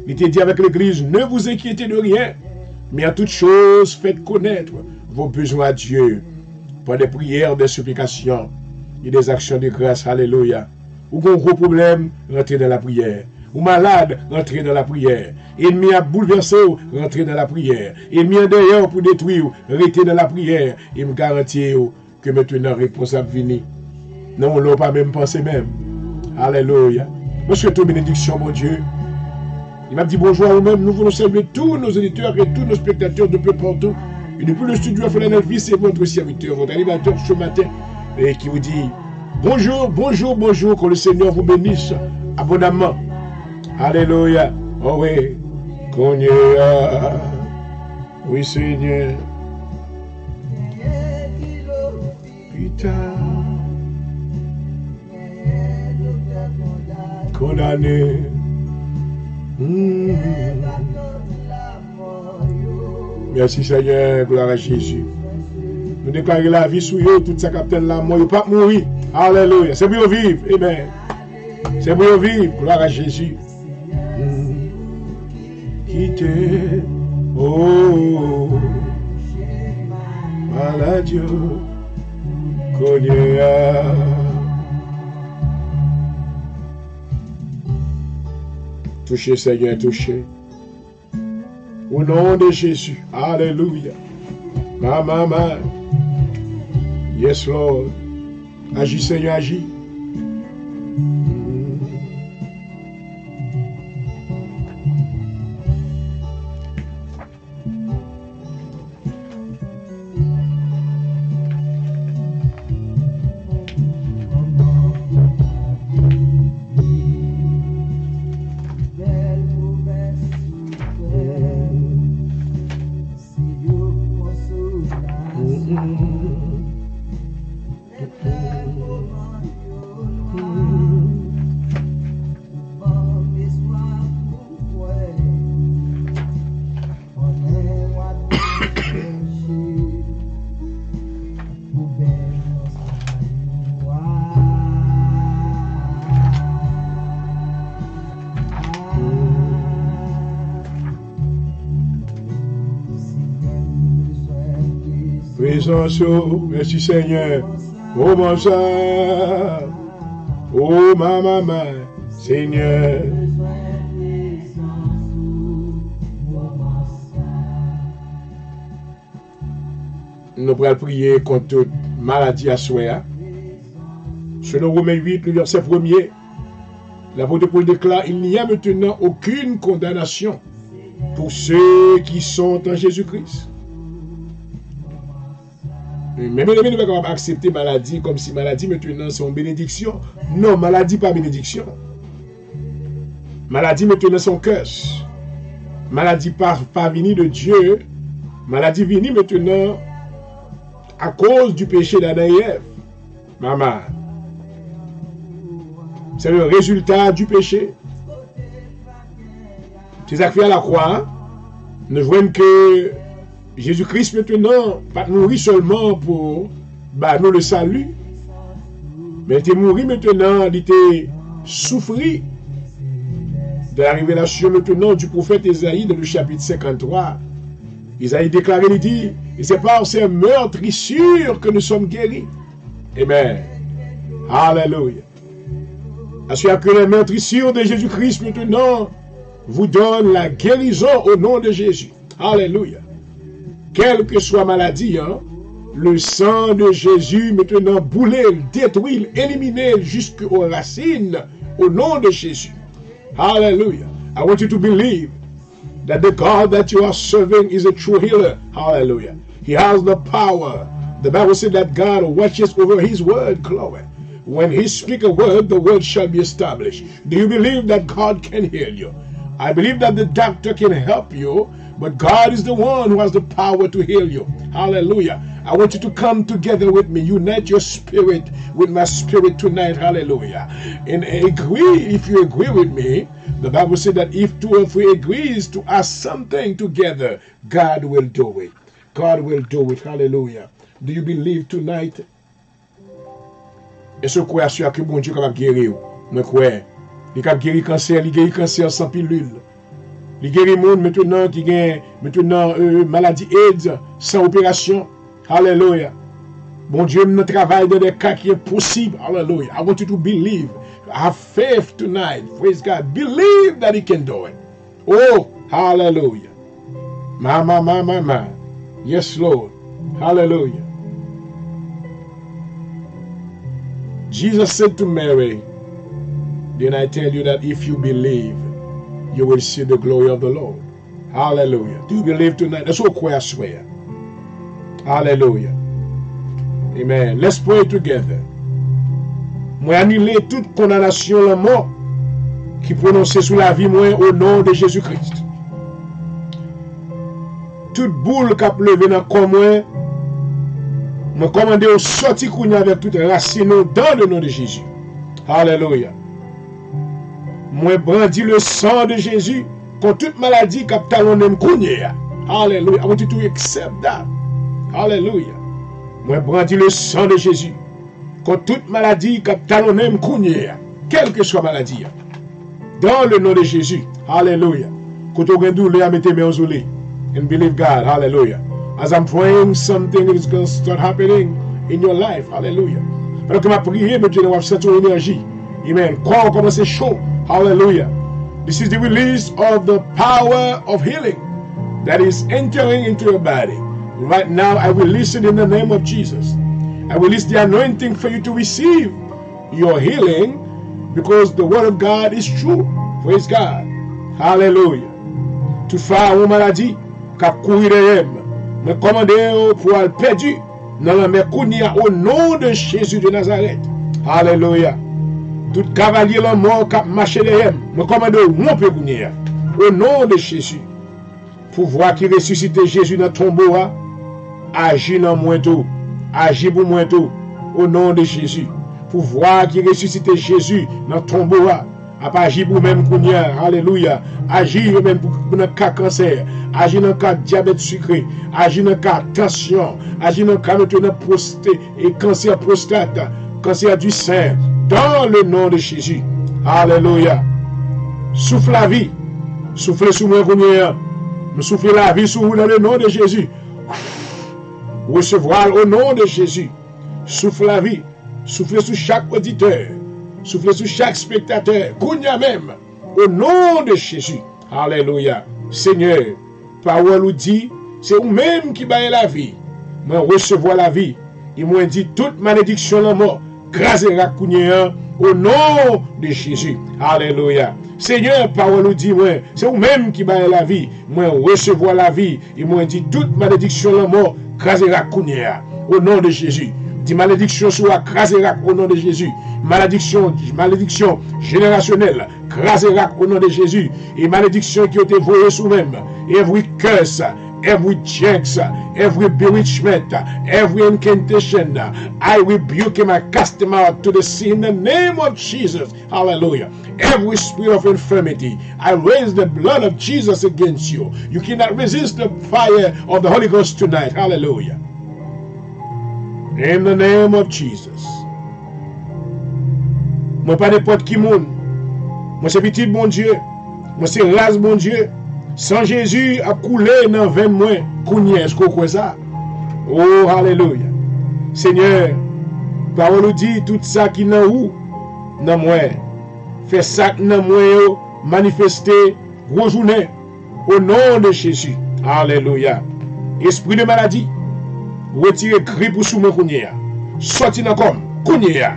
Il était dit avec l'église, ne vous inquiétez de rien, mais en toutes choses, faites connaître vos besoins à Dieu par des prières, des supplications et des actions de grâce. Alléluia. Ou qu'on a un gros problème, rentrez dans la prière. Ou malade, rentrez dans la prière. Ennemi a bouleversé, rentrez dans la prière. Ennemi a d'ailleurs pour détruire, rentrez dans la prière. Et me garantis que maintenant, réponse à venir. Non, on ne l'a pas même pensé même. Alléluia. Je souhaite une bénédiction, mon Dieu. Il m'a dit bonjour à vous-même. Nous voulons saluer tous nos éditeurs et tous nos spectateurs de peu partout. Et depuis le studio à Philadelphie, c'est votre serviteur, votre animateur ce matin, et qui vous dit bonjour, bonjour, bonjour, que le Seigneur vous bénisse abondamment. Alléluia. Oh oui. Oui, Seigneur. Putain. Condamné. Merci Seigneur, gloire à Jésus. Nous déclarons la vie sur eux, tout ça capitaine la mort, il ne pas mourir. Alléluia. C'est pour vivre. Amen. C'est pour vivre. Gloire à Jésus. Quitter. Oh. Maladie. Cogné. Touchez Seigneur, touchez. Au nom de Jésus. Alléluia. Maman. Yes, Lord. Agis, Seigneur, agis. Merci Seigneur. Oh mon ça. Oh ma maman. Seigneur. Nous pourrons prier contre toute maladie à souhait. Selon Romains 8, le verset 1er, l'apôtre Paul déclare, il n'y a maintenant aucune condamnation pour ceux qui sont en Jésus-Christ. Mais nous ne pouvons pas accepter maladie comme si maladie maintenant c'est une bénédiction. Non, maladie pas bénédiction. Maladie maintenant c'est un curse. Maladie pas venue de Dieu. Maladie venue maintenant à cause du péché d'Adam et Ève. Maman. C'est le résultat du péché. C'est ça qui fait à la croix. Nous voyons que Jésus-Christ maintenant, pas mourir seulement pour nous le salut, mais il est mort maintenant, il était souffri de la révélation maintenant du prophète Ésaïe dans le chapitre 53. Ésaïe déclaré, il dit, et c'est par ces meurtrissures que nous sommes guéris. Amen. Alléluia. Assure que les meurtrissures de Jésus-Christ maintenant vous donnent la guérison au nom de Jésus. Alléluia. Quelle que soit maladie, le sang de Jésus maintenant boulé, détruit, éliminé jusqu'aux racines au nom de Jésus. Hallelujah. I want you to believe that the God that you are serving is a true healer. Hallelujah. He has the power. The Bible said that God watches over his word, Chloe. When he speaks a word, the word shall be established. Do you believe that God can heal you? I believe that the doctor can help you, but God is the one who has the power to heal you. Hallelujah. I want you to come together with me. Unite your spirit with my spirit tonight. Hallelujah. And agree, if you agree with me, the Bible said that if 2 or 3 agrees to ask something together, God will do it. God will do it. Hallelujah. Do you believe tonight? Est-ce que vous croyez que bon Dieu est capable de guérir? Je crois. Il est capable de guérir cancer, il guérit cancer sans pilule. Il guérit les gens maintenant qui ont maintenant maladie AIDS sans opération. Hallelujah. Bon Dieu, nous travaillons dans des cas qui sont possibles. Hallelujah. I want you to believe. Have faith tonight. Praise God. Believe that he can do it. Oh, hallelujah. Ma. Yes, Lord. Hallelujah. Jesus said to Mary, then I tell you that if you believe, you will see the glory of the Lord. Hallelujah. Do you believe tonight? That's what I swear. Hallelujah. Amen. Let's pray together. Moi annuler toute condamnation la mort qui prononçait sur la vie moi au nom de Jésus-Christ. Toute boule qui a levé dans le corps moi, moi commande au sorti kounya avec toute racine dans le nom de Jésus. Alléluia. Moi brandis le sang de Jésus contre toute maladie qui a talonné kounya. Alléluia. I want you to accept that. Alléluia. Moi brandis le sang de Jésus contre toute maladie qui a talonné kounya, quelle que soit maladie. Dans le nom de Jésus. Alléluia. Quand on a douleur, mettez mes mains au lit. And believe God. Hallelujah. As I'm praying, something is going to start happening in your life. Hallelujah. Alors que ma prière, Dieu va faire ton énergie. Amen. Quand on commence chaud. Hallelujah. This is the release of the power of healing that is entering into your body. Right now, I release it in the name of Jesus. I release the anointing for you to receive your healing because the word of God is true. Praise God. Hallelujah. Tu fais une maladie qui a couru de me commander pour aller perdu dans la mercounia au nom de Jésus de Nazareth. Hallelujah. Tout cavalier la mort qui a marché de me commander au nom de Jésus. Pouvoir qui ressuscite Jésus dans ton tombeau, agit dans moi tout, agit pour moi tout, au nom de Jésus. Pouvoir qui ressuscite Jésus dans ton tombeau, agir pour même kounya, alléluia, agir même pour le cas cancer, agir dans le cas diabète sucré, agir dans le cas tension, agir dans le cas de prostate et cancer prostate, cancer du sein, dans le nom de Jésus. Alléluia. Souffle la vie, souffle sur moi kounya, souffle la vie sur vous dans le nom de Jésus. Recevoir au nom de Jésus. Souffle la vie, souffle sur chaque auditeur. Soufflez sur chaque spectateur, kounya même, au nom de Jésus. Alléluia. Seigneur, parole ou dit, c'est vous-même qui baille la vie. Moi, recevoir la vie. Il m'a dit toute malédiction la mort, grâce à kounya, au nom de Jésus. Alléluia. Seigneur, parole ou dit, moi, c'est vous-même qui baille la vie. Moi, recevoir la vie. Il m'a dit toute malédiction la mort, grâce à kounya, au nom de Jésus. Dit malédiction soit crasée au nom de Jésus. Malédiction générationnelle, crasée au nom de Jésus. Et malédiction qui a été voyée sous même. Every curse, every jinx, every bewitchment, every incantation, I rebuke him, I cast him out to the sea in the name of Jesus. Hallelujah. Every spirit of infirmity, I raise the blood of Jesus against you. You cannot resist the fire of the Holy Ghost tonight. Hallelujah. In the name of Jesus. Moi pas n'importe qui monde. Moi c'est petit bon Dieu. Moi c'est race bon Dieu. Sans Jésus a coulé dans 20 mois. Kounya, est-ce qu'on croit ça? Oh, hallelujah. Seigneur, parole nous dit tout ça qui n'a où? Dans moi. Fait ça dans moi manifester gros journée. Au nom de Jésus. Alléluia. Esprit de maladie. Retirez gris pour sous mon kounya. Sorti dans comme kounya.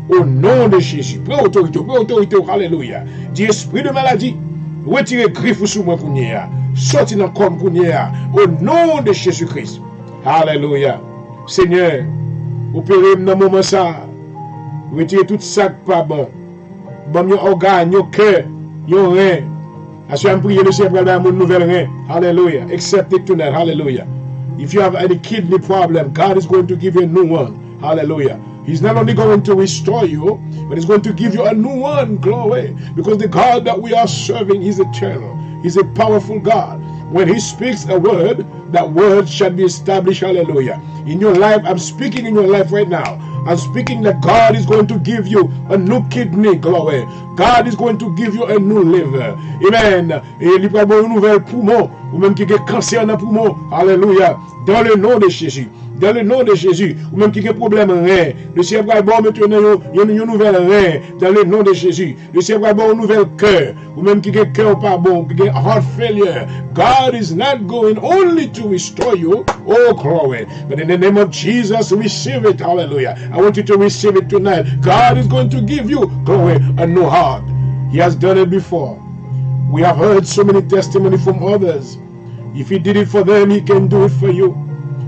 Au nom de Jésus. Prends autorité, alléluia. Dis esprit de maladie. Retirez gris pour sous mon kounya. Sorti dans comme kounya. Au nom de Jésus-Christ. Alléluia. Seigneur, opérez dans moment ça. Retirez tout ça pas bon. Bon yon organe, yon cœur, yon rein. As je prie le Seigneur dans mon nouvel rein. Alléluia. Accept it tonight. Hallelujah. If you have any kidney problem, God is going to give you a new one. Hallelujah. He's not only going to restore you, but He's going to give you a new one. Glory. Because the God that we are serving is eternal. He's a powerful God. When He speaks a word, that word shall be established. Hallelujah. In your life, I'm speaking in your life right now. I'm speaking that God is going to give you a new kidney, glory. God is going to give you a new liver. Amen. Et il va avoir un nouvel poumon, ou même qui a cancer dans le poumon. Alléluia. Dans le nom de Jésus. Dans le nom de Jésus. Ou même qui a un problème rein. Le Seigneur va avoir maintenant une nouvelle rein. Dans le nom de Jésus. Le Seigneur va avoir un nouvel cœur. Ou même qui a un cœur pas bon, qui a heart failure. God is not going only to restore you. Oh, glory. But in the name of Jesus, receive it. Hallelujah. I want you to receive it tonight. God is going to give you, glory, a new heart. He has done it before. We have heard so many testimonies from others. If He did it for them, He can do it for you.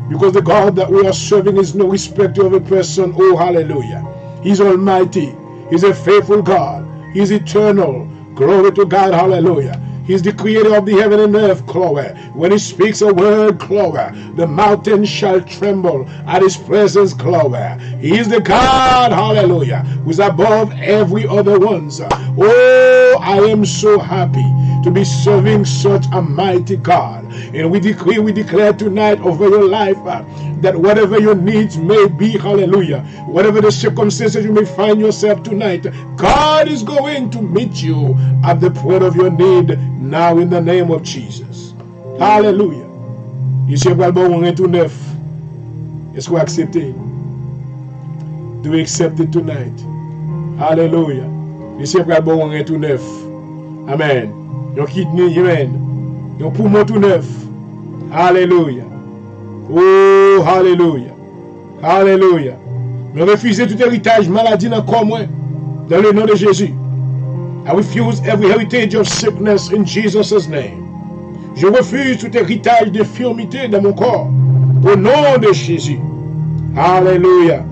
Because the God that we are serving is no respecter of a person. Oh, hallelujah. He's almighty. He's a faithful God. He's eternal. Glory to God. Hallelujah. He's the creator of the heaven and earth, glory. When He speaks a word, glory, the mountain shall tremble at His presence, glory. He is the God, hallelujah, who's above every other ones. Oh, I am so happy to be serving such a mighty God. And we decree, we declare tonight over your life that whatever your needs may be, hallelujah, whatever the circumstances you may find yourself tonight, God is going to meet you at the point of your need now in the name of Jesus. Hallelujah. You say, well, bon, on tout neuf. Est-ce que vous acceptez? Do we accept it tonight? Hallelujah. You say, well, bon, on tout neuf. Amen. Yon kidney, amen. Yon poumon tout neuf. Hallelujah. Oh, hallelujah. Hallelujah. Mais refusez tout héritage maladie dans le corps moi. Dans le nom de Jésus. I refuse every heritage of sickness in Jesus' name. Je refuse tout héritage d'infirmité dans mon corps. Au nom de Jésus. Hallelujah.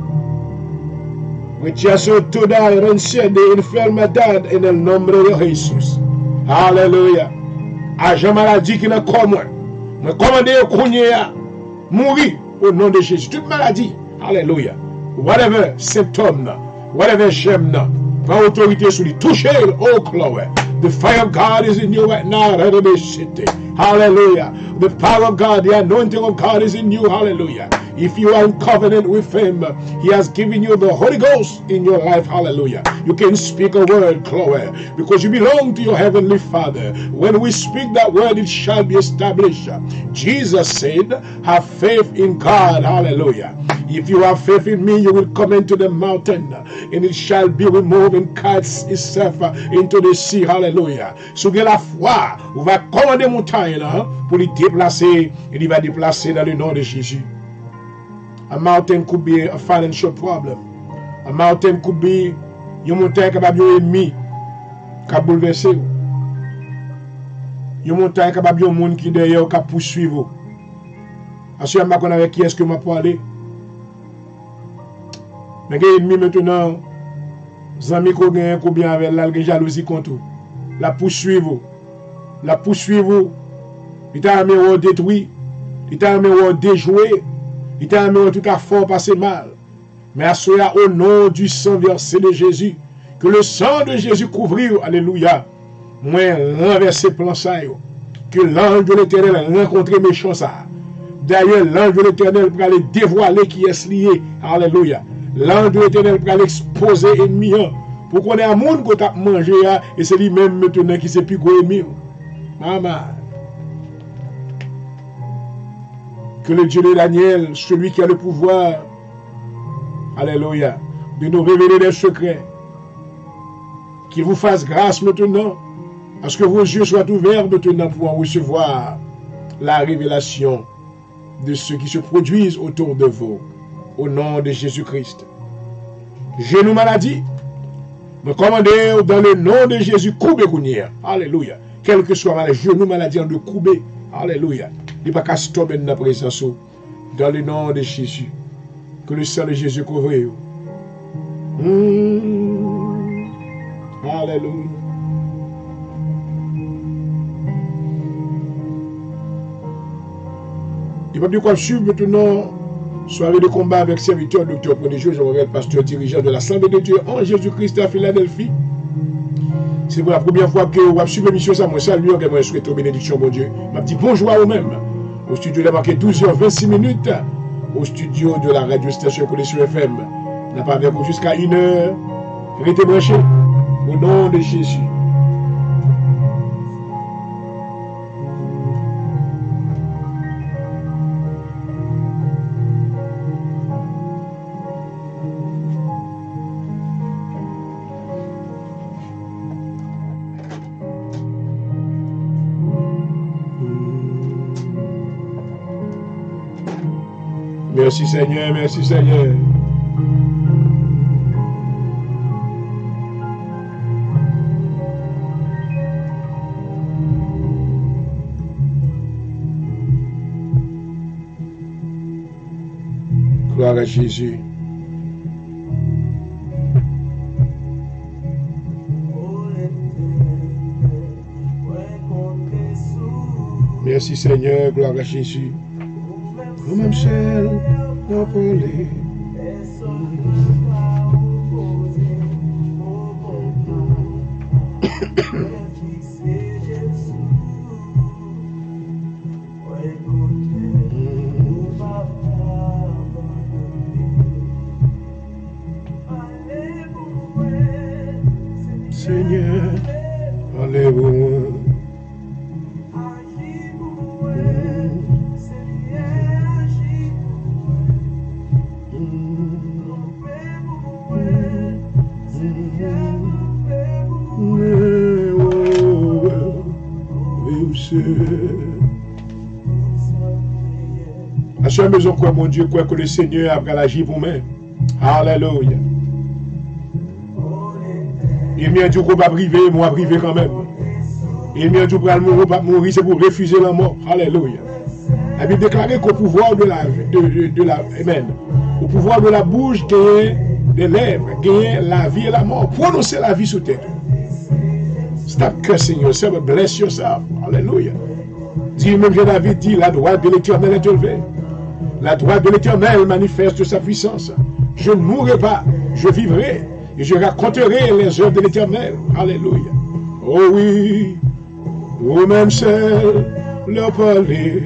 Rechazo toda herencia de enfermedad en el nombre de Jesús. Hallelujah. Agent maladie qui n'a pas moi. Me commander au konya mourir au nom de Jésus. Toute maladie. Hallelujah. Whatever symptôme, whatever gem, prends autorité sur lui. Touchez-le, oh glory. The fire of God is in you right now. Hallelujah. The power of God, the anointing of God is in you. Hallelujah. If you are in covenant with Him, He has given you the Holy Ghost in your life. Hallelujah. You can speak a word, Chloe, because you belong to your Heavenly Father. When we speak that word, it shall be established. Jesus said, have faith in God. Hallelujah. If you have faith in me, you will come into the mountain, and it shall be removed and cast itself into the sea. Hallelujah. So, de la foi, on va commander montagne pour les déplacer, et il va déplacer dans le nom de Jésus. A mountain could be a financial problem. A mountain could be une montagne capable de ennemi qui a bouleversé. Une montagne capable de monde qui derrière qui a poursuivre. Assurément qu'on avec qui est-ce que m'a parlé. Mais il y a ennemi maintenant, zami ko gagne ko bien avec la jalousie contre. La poursuivre. La poursuivre. Il t'a amené détruit. Il t'a amené déjouer. Il t'a amené tout à fort passer mal. Mais assoya au nom du sang versé de Jésus. Que le sang de Jésus couvre. Alléluia. Moi, renverser plan ça. Que l'ange de l'Éternel rencontre méchant ça. D'ailleurs, l'ange de l'Éternel pour aller dévoiler qui est lié. Alléluia. L'ange de l'Éternel pour aller exposer ennemi. Pour qu'on ait un monde qu'on a mangé. Et c'est lui-même maintenant qui s'est plus gros ennemi. Maman. Que le Dieu de Daniel, celui qui a le pouvoir, alléluia, de nous révéler des secrets, qu'il vous fasse grâce maintenant, à ce que vos yeux soient ouverts maintenant pour en recevoir la révélation de ce qui se produisent autour de vous, au nom de Jésus-Christ. Genou maladie, me commandez dans le nom de Jésus, coubé gounière, alléluia, quel que soit le genou maladie, de coubé, alléluia. Il n'y a pas qu'à stopper dans la présence dans le nom de Jésus. Que le sang de Jésus couvre. Alléluia. Il va dire quoi suivre maintenant. Soirée de combat avec serviteur, docteur Prenez-Jeu, je regarde pasteur dirigeant de l'Assemblée de Dieu en Jésus-Christ à Philadelphie. C'est pour la première fois que vous avez suivi l'émission, ça me salue, que je souhaite une bénédiction, mon Dieu. Je dis bonjour à vous-même. Au studio, il a marqué 12h26 minutes. Au studio de la radio-station Connexion FM. On n'a pas avec vous jusqu'à 1h. Restez branchés. Au nom de Jésus. Merci Seigneur, merci Seigneur. à Jésus. Merci Seigneur, gloire à Jésus. Vous-même seul, n'a parlé. Seigneur, allez-vous. La seule maison quoi, mon Dieu, quoi que le Seigneur a agi pour moi. Alléluia. Il m'a dit qu'on va priver, moi priver quand même. Il m'a dit qu'on va mourir, c'est pour refuser la mort. Alléluia. La Bible déclare qu'au pouvoir de la Amen. Au pouvoir de la bouche, gagner des lèvres, gagner la vie et la mort. Prononcer la vie sous tête. Stop cursing yourself, bless yourself. Alléluia. Dit même David dit, la droite de l'Éternel est élevée. La droite de l'Éternel manifeste sa puissance. Je ne mourrai pas, je vivrai et je raconterai les œuvres de l'Éternel. Alléluia. Oh oui, vous-même seul leur parler,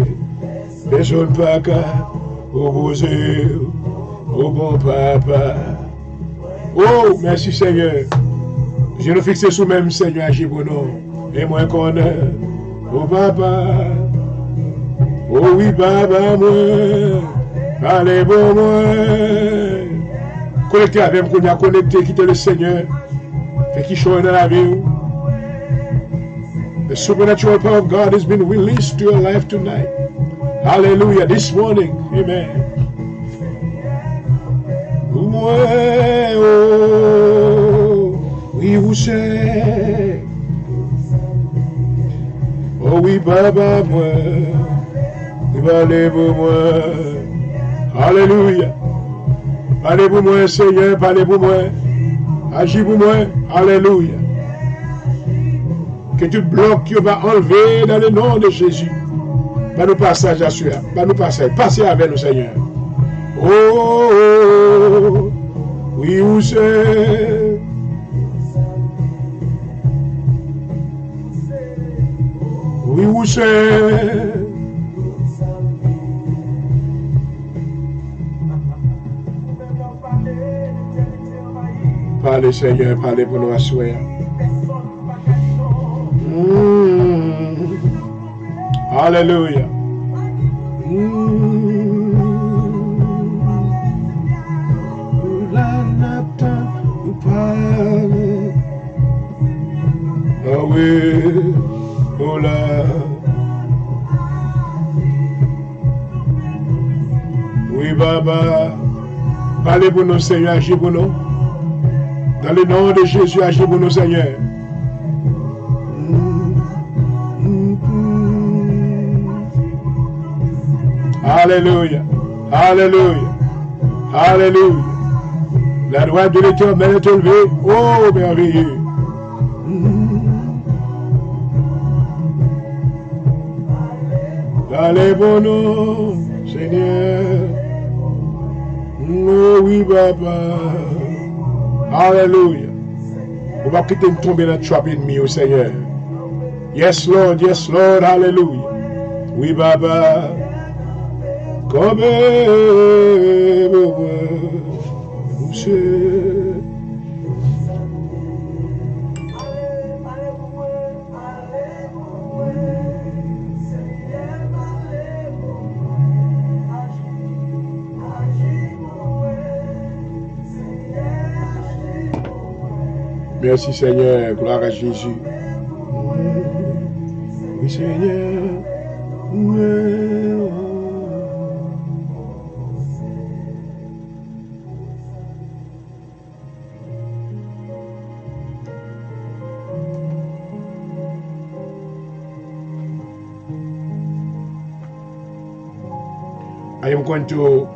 mais je ne pas qu'à opposer au bon papa. Oh, merci Seigneur. Je nous fixe sous même Seigneur agis pour nous. Et moi connais, oh papa. Oh oui, papa, moi. Allez, bon, moi. Connecté avec moi, qu'on a connecté, quitter le Seigneur. Fait qu'il change dans la vie. The supernatural power of God has been released to your life tonight. Hallelujah. This morning. Amen. Moi, oh, oui, vous savez. Oh oui, papa, moi. Parlez pour moi. Alléluia. Parlez pour moi, Seigneur. Parlez pour moi. Agis pour moi. Alléluia. Que tu bloques, tu vas enlever dans le nom de Jésus. Pas nous passage à celui-là. Pas nous passage. Passez avec nous, Seigneur. Oh, oui, où c'est? Oui, où c'est? Parlez, Seigneur, parlez pour nous asseoir. Alléluia. Ah oui, oh là. Oui, Baba. Parlez pour nous, Seigneur, agis pour nous. Dans le nom de Jésus, agis pour nous, Seigneur. Alléluia. Alléluia. Alléluia. La droite de l'Éternel est élevée. Oh, merveilleux. Allez pour nous, Seigneur. Oh oui, Papa. Alléluia. On va quitter tomber dans le trap ennemi au Seigneur. Yes, Lord. Yes, Lord. Alléluia. Oui, Papa. Comme merci Seigneur, gloire à Jésus. Oui Seigneur. I am going to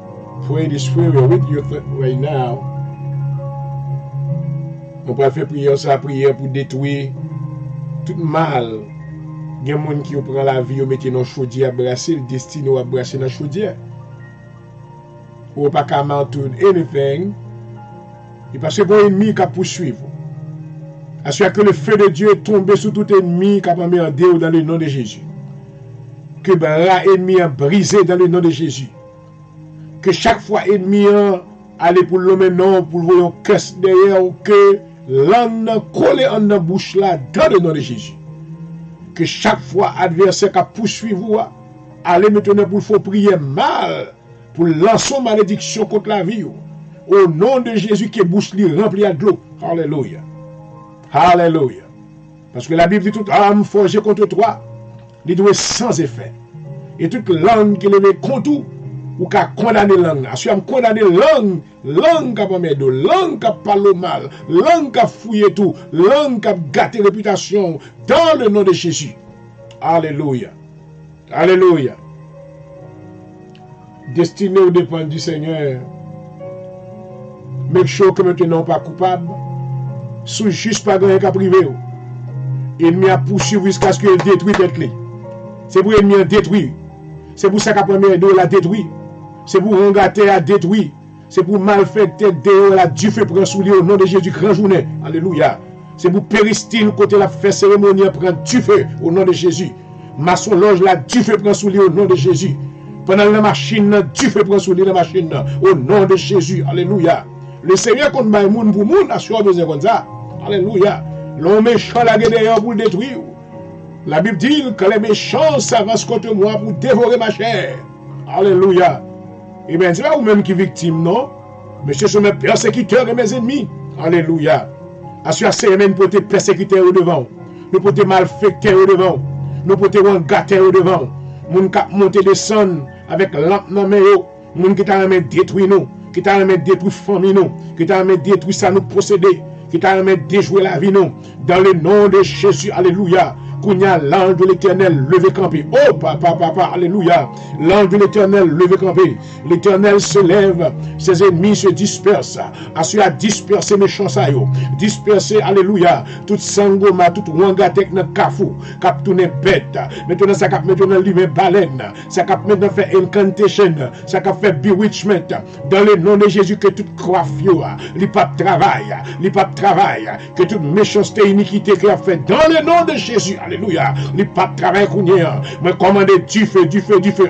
pray this prayer with you right now. On peut faire prière pour détruire tout mal. Il y a des gens qui prennent la vie, mettent dans le chaudier à brasser, le destin à brasser dans le chaudier. Ou pas qu'à mentir anything. Et parce que bon ennemi qui poursuivre. Assure que le feu de Dieu est tombé sur tout ennemi qui a emmerdé dans le nom de Jésus. Que bras ennemi a brisé dans le nom de Jésus. Que chaque fois ennemi a allé pour le nom, pour voir un caisse derrière, que l'âne collé en la bouche là dans le nom de Jésus. Que chaque fois adversaire qui a poursuivi vous, allez maintenant pour faire prier mal, pour lancer une malédiction contre la vie. Au nom de Jésus qui est bouche li remplie de l'eau. Alléluia. Alléluia. Parce que la Bible dit toute arme forgée contre toi, il doit être sans effet. Et toute langue qui lève contre vous, ou qui a condamné langue. Si on condamne langue qui a pas m'aider, langue qui a parlé mal, langue qui a fouillé tout, langue qui a gâté réputation, dans le nom de Jésus. Alléluia. Alléluia. Destiné au dépend du Seigneur. Make sure que maintenant pas coupable. Sous juste pas grand qu'à privé. Ennemi a poursuivi jusqu'à ce qu'il détruit tête clé. C'est pour ennemi détruire. C'est pour ça qu'à première de la détruire. C'est pour rengater à détruire. C'est pour malfaiter de la du feu prend sous lui au nom de Jésus grand journée. Alléluia. C'est pour péristyle côté la fait cérémonie prend du feu au nom de Jésus. Maçon loge là du feu prend sous lui au nom de Jésus. Pendant la machine du feu prend sous lui la machine au nom de Jésus. Alléluia. Le Seigneur compte bail moun pour moun assure besoin comme ça. Alléluia. L'homme méchant la guerre pour détruire. La Bible dit que les méchants s'avancent contre moi pour dévorer ma chair. Alléluia. Et bien, c'est pas vous-même qui victime, non? Mais ce sont mes persécuteurs et mes ennemis. Alléluia. Assure ces mêmes pour te persécuter au devant. Nous pour te malfecter au devant. Nous pour te gâter au devant. Moun qui monter descendre avec lampe dans mes yeux. Moun qui t'a détruire nous. Qui t'a détruire famille nous. Qui t'a détruire ça nous posséder. Qui t'a déjouer la vie nous. Dans le nom de Jésus. Alléluia. Kounya, l'ange de l'Éternel levé campé. Oh, papa, alléluia. L'ange de l'Éternel levé campé. L'Éternel se lève, ses ennemis se dispersent. Assure à disperser méchants saillots. Disperser, alléluia. Tout sangoma, tout wangatek dans kafou. Cap tourner bête. Maintenant, ça cap maintenant livrer baleine. Ça cap maintenant fait incantation. Ça cap fait bewitchment. Dans le nom de Jésus, que toute coiffure, li pape travail. Que toute méchanceté, iniquité qu'il a fait. Dans le nom de Jésus, alléluia. Les papes travaillent kounia. Mais commandez du feu.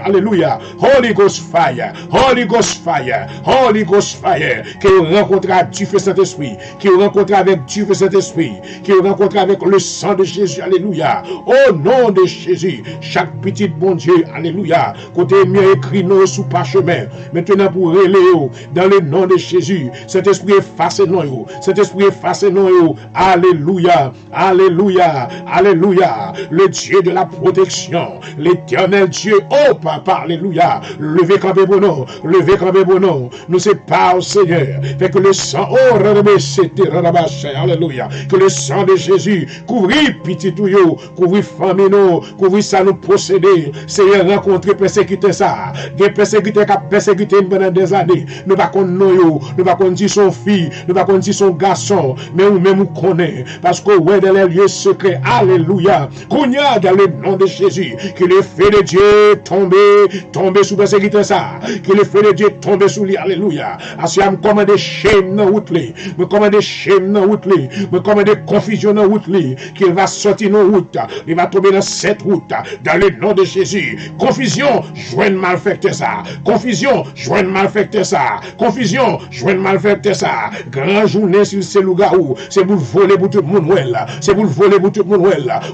Alléluia. Holy Ghost fire. Holy Ghost fire. Holy Ghost fire. Qui rencontrera du feu Saint-Esprit. Qui rencontrera avec du feu Saint-Esprit. Qui rencontrera avec le sang de Jésus. Alléluia. Au nom de Jésus. Chaque petit bon Dieu. Alléluia. Côté mieux écrit nous sous parchemin. Maintenant pour relayer dans le nom de Jésus. Saint-Esprit efface nous. Saint-Esprit efface nous. Alléluia. Alléluia. Alléluia. Le Dieu de la protection, l'Éternel Dieu, oh papa, alléluia, levez campé bon nom, nous séparons Seigneur, fait que le sang, oh alléluia, que le sang de Jésus couvrit petit touyo, couvrit famille nous, couvrit ça nous posséder, Seigneur rencontrer persécuter ça, des persécuteurs qui ont persécuté pendant des années, nous pas qu'on nous pas qu'on dit son fille, nous pas qu'on dit son garçon, mais nous même nous connaît, parce que ouais dans les lieux secrets, alléluia. Kounia dans le nom de Jésus, que le feu de Dieu tombe sous persécuteur ça, que le feu de Dieu tombe sous lui, alléluia. Asi me commande shame dans route li, me commande shame dans route li, me commande confusion dans route li, qu'il va sortir dans route, il va tomber dans cette route, dans le nom de Jésus. Confusion, joindre malfecteur ça, confusion, joindre malfecteur ça, confusion, joindre malfecteur ça. Grand journée sur ce loup-garou, c'est pour voler pour tout le monde, c'est pour voler pour tout le monde.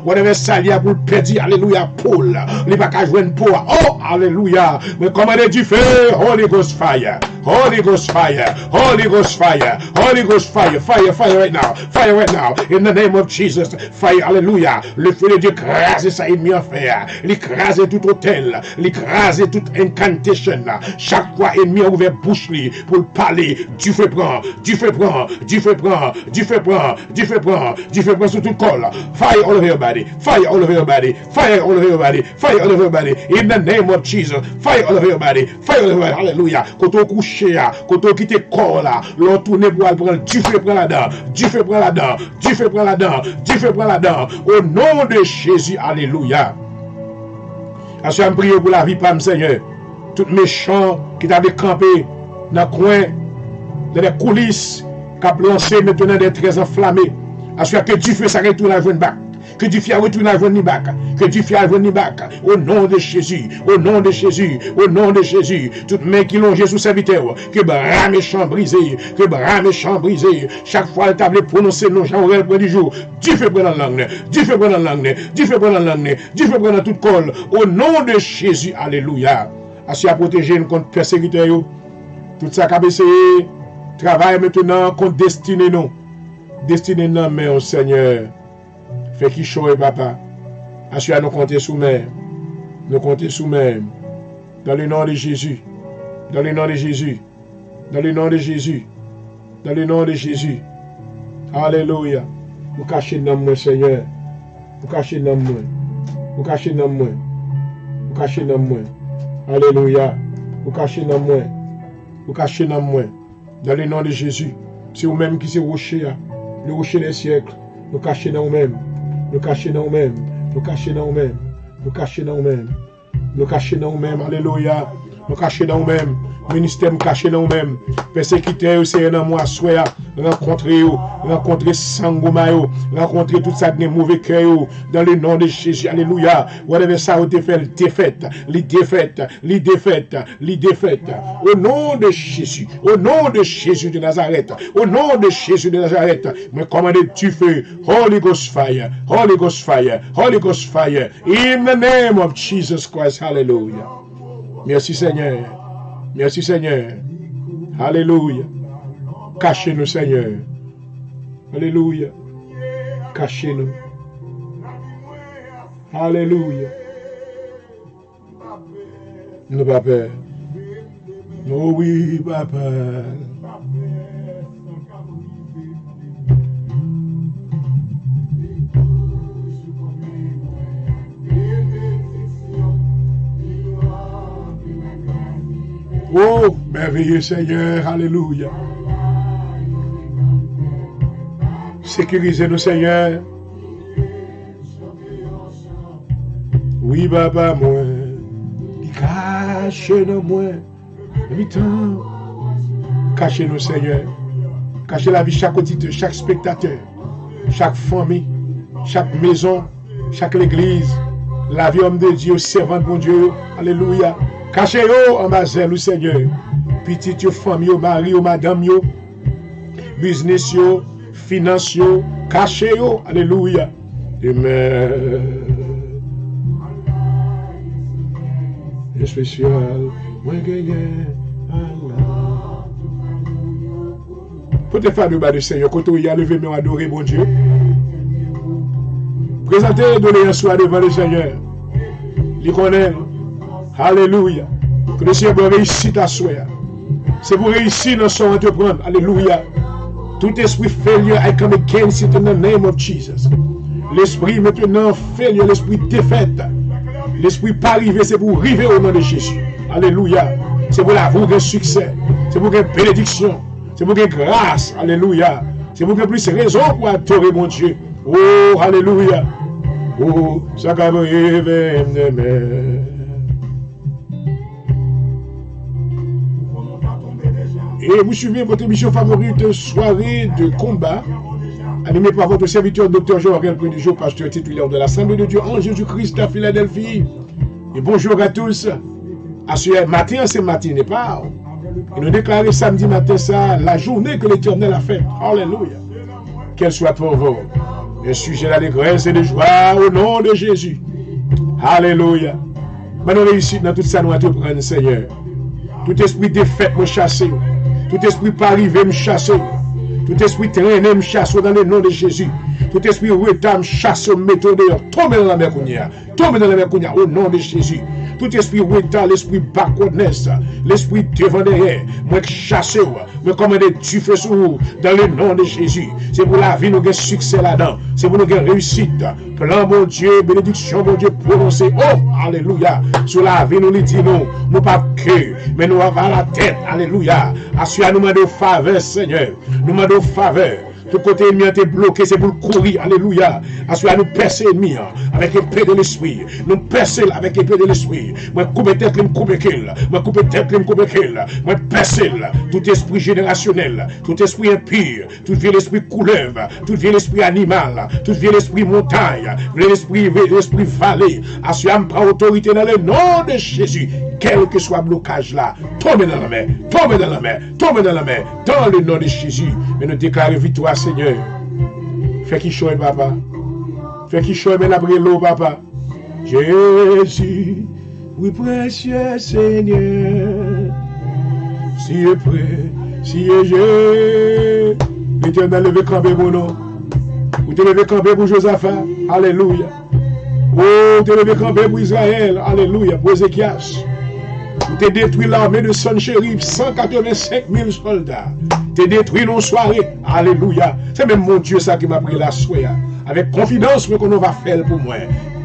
Whatever salia pour perdre, alléluia, Paul, il va pas joindre pour, oh, alléluia, mais commandez du feu, Holy Ghost fire, Holy Ghost fire. Holy Ghost fire. Holy Ghost fire. Fire, fire right now. Fire right now. In the name of Jesus. Fire, alléluia. Le feu de Dieu crase sa ennemi en fer. Il crase tout hôtel. Il crase toute incantation. Chaque fois ennemi a ouvert bouche pour parler. Du feu prend. Du feu prend. Du feu prend. Du feu prend. Du feu prend. Du feu prend sur tout le corps. Fire all over your body. Fire all over your body. Fire all over your body. Fire all over your body. In the name of Jesus. Fire all over your body. Fire all over your body. Alléluia. Quand on couche là, quand on quitte corps là, l'on tourne pour aller prendre du feu prend là-dedans. Du feu prend là-dedans. Du feu prend là-dedans. Du feu prend là-dedans. Au nom de Jésus. Alléluia. As-tu à me prier pour la vie, Pam Seigneur. Tout méchant qui t'avait campé dans le coin, dans les coulisses, qui a lancé maintenant des traits enflammés. As-tu que du feu s'arrête tout la jeune bac. Que du feu retourne à venir bac. Que du feu venir bac. Au nom de Jésus. Au nom de Jésus. Au nom de Jésus. Toutes mains qui l'ont Jésus serviteur. Que bras méchant brisé. Que bras méchant brisé. Chaque fois le table prononcé non Jean-Aurel pour du jour. Du feu prend dans la langue. Du feu prend dans la langue. Du feu prend dans la langue. Du feu prend dans toute colle. Au nom de Jésus. Alléluia. Assis à protéger nous contre persécuteur. Tout ça qu'a essayé. Travaille maintenant contre destinée nous. Destinée non mais au Seigneur. Fais qui chaud, papa. Assure à nous compter sous même. Nous compter sous même. Dans le nom de Jésus. Dans le nom de Jésus. Dans le nom de Jésus. Dans le nom de Jésus. Alléluia. Vous cachez dans moi, Seigneur. Vous cachez dans moi. Vous cachez dans moi. Vous cachez dans moi. Alléluia. Vous cachez dans moi. Vous cachez dans moi. Dans le nom de Jésus. C'est vous-même qui c'est rocher. Le rocher des siècles. Nous cachez dans vous-même. Nous cachez dans nous-mêmes, nous cachez dans nous-mêmes, nous cachez dans nous-mêmes, nous cachez dans nous-mêmes, alléluia, nous cachez dans nous-mêmes, ministère nous cachez dans nous-mêmes, persécuteur, c'est dans moi, soya, rencontrer Sangomayo, rencontrer tout ça qui est mauvais cœur, dans le nom de Jésus, alléluia, whatever ça a été fait, les défaites, au nom de Jésus, au nom de Jésus de Nazareth, au nom de Jésus de Nazareth, me commandez du feu, Holy Ghost fire, Holy Ghost fire, Holy Ghost fire, in the name of Jesus Christ, hallelujah. Merci Seigneur. Merci Seigneur. Alléluia. Cachez-nous Seigneur. Alléluia. Cachez-nous. Alléluia. Nous pas peur. Oh oui, papa. Oh, merveilleux Seigneur, alléluia. Sécurisez-nous Seigneur. Oui, papa, moi. Cachez-nous, moi. Cachez-nous Seigneur. Cachez la vie chaque auditeur, chaque spectateur, chaque famille, chaque maison, chaque église. La vie homme de Dieu, servant de bon Dieu. Alléluia. Cachez-vous en mazel, Seigneur. Petit yo, famille, yo, mari, yo, madame, yo, business, yo, finance, yo. Cachez-vous. Alléluia. Amen. Spécial. Peut-être faire le bas du Seigneur. Quand il y a levé, mais adorer bon Dieu. Présentez doléance devant le Seigneur. Il connaît. Alléluia. Que le Seigneur réussisse ta souhait. C'est pour réussir dans son entreprendre. Alléluia. Tout esprit failure, I come against it in the name of Jesus. L'esprit maintenant failure, l'esprit défaite. L'esprit pas arrivé, c'est pour arriver au nom de Jésus. Alléluia. C'est pour la vous succès. C'est pour que bénédiction. C'est pour que grâce. Alléluia. C'est pour que plus raison pour adorer mon Dieu. Oh, alléluia. Oh, ça va arriver. Et vous suivez votre émission favorite, soirée de combat, animée par votre serviteur, Dr. Jean-Aurel Prédigeau, pasteur titulaire de l'Assemblée de Dieu en Jésus-Christ à Philadelphie. Et bonjour à tous. À ce matin, c'est matinée pas. Et nous déclarons samedi matin ça, la journée que l'Éternel a faite. Alléluia. Qu'elle soit pour vous un sujet d'allégresse et de joie au nom de Jésus. Alléluia. Bonne réussite dans tout ça, nous entreprendre, Seigneur. Tout esprit défaite me chasse. Tout esprit pas arrivé me chasse. Tout esprit traîné me chasse dans le nom de Jésus. Tout esprit retard me chasse, me mette dehors. Tombe dans la mer Kounia. Tombe dans la mer Kounia au nom de Jésus. Tout esprit retard, l'esprit backwardness, l'esprit devant derrière, moi chasse, moi commande du feu sur vous dans le nom de Jésus. C'est pour la vie, nous avons succès là-dedans. C'est pour nous avons réussite. Plan, mon Dieu, bénédiction, mon Dieu, prononcé. Oh, alléluia. Sur la vie, nous lui disons, nous pas que, mais nous avons la tête. Alléluia. Assure nous de faveur, Seigneur. Nous demandons faveur. Tout côté ennemi a été bloqué, c'est pour courir. Alléluia. Assure nous percer l'ennemi avec l'épée de l'esprit. Nous percer avec l'épée de l'esprit. Moi, couper tête, me couper kill. Moi, couper tête, me couper kill. Moi, percer tout esprit générationnel, tout esprit impur, tout vieil esprit couleuvre, tout vieil esprit animal, tout vieil esprit montagne, l'esprit vallée. Assure prend autorité dans le nom de Jésus. Quel que soit le blocage là, tombez dans la mer, tombez dans la mer, tombez dans la mer, dans le nom de Jésus. Mais nous déclarons victoire, Seigneur. Fais qu'il choisit, papa. Fais qu'il choisit, mais la l'eau, papa. Jésus, oui, précieux Seigneur. Si est prêt, si est je. L'Éternel levé camper pour nous. Vous te levé camper pour Josaphat. Alléluia. Oh, te levé camper pour Israël. Alléluia. Pour Ézéchias. Vous te détruit l'armée de Sanchérib, 185 000 soldats. Te détruit nos soirées. Alléluia. C'est même mon Dieu ça qui m'a pris la soie. Avec confidence, mais qu'on va faire pour moi.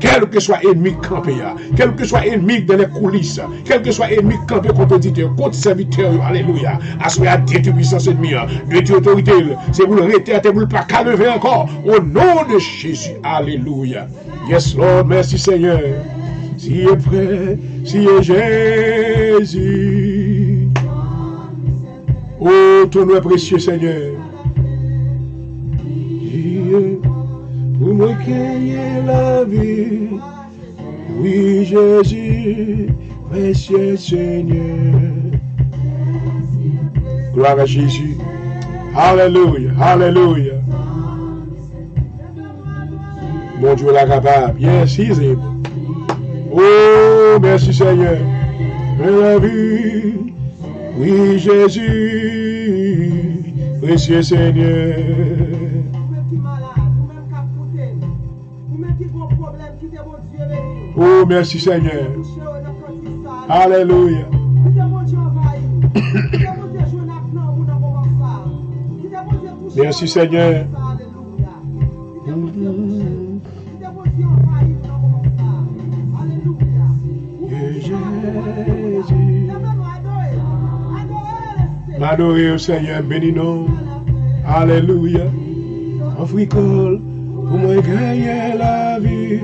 Quel que soit ennemi campé, quel que soit ennemi dans les coulisses, quel que soit ennemi campé contre auditeur, contre serviteur, alléluia. Assoyez à détruire puissance ennemie, détruire autorité, c'est vous le reterre, c'est vous le pas qu'à lever encore. Au nom de Jésus, alléluia. Yes, Lord, merci Seigneur. Si est prêt, si est Jésus. Oh, ton nom est précieux, Seigneur. Pour moi gagner la vie. Oui, Jésus, précieux Seigneur. Gloire à Jésus. Alléluia, alléluia. Mon Dieu est capable. Yes, he's able. Oh, merci Seigneur. La vie. Oui, Jésus, précieux Seigneur. Oh, merci Seigneur. Alléluia. Merci Seigneur. M'adorer au Seigneur, bénis-nous. Alléluia. Africole, pour moi gagner la vie.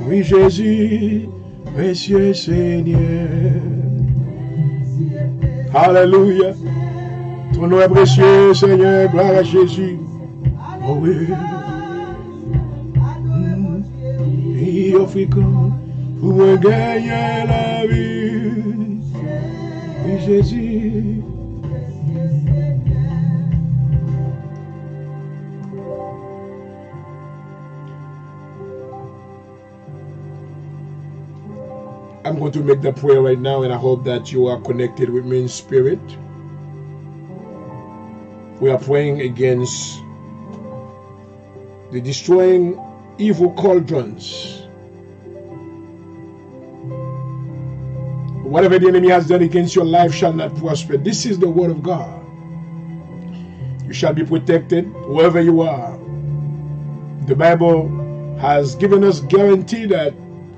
Oui, Jésus, précieux Seigneur. Alléluia. Ton nom est précieux, Seigneur. Gloire à Jésus. Oh oui. Oui, Africole, pour moi gagner la vie. Oui, Jésus. I'm going to make the prayer right now, and I hope that you are connected with me in spirit. We are praying against the destroying evil cauldrons. Whatever the enemy has done against your life shall not prosper. This is the word of God. You shall be protected wherever you are. The Bible has given us guarantee that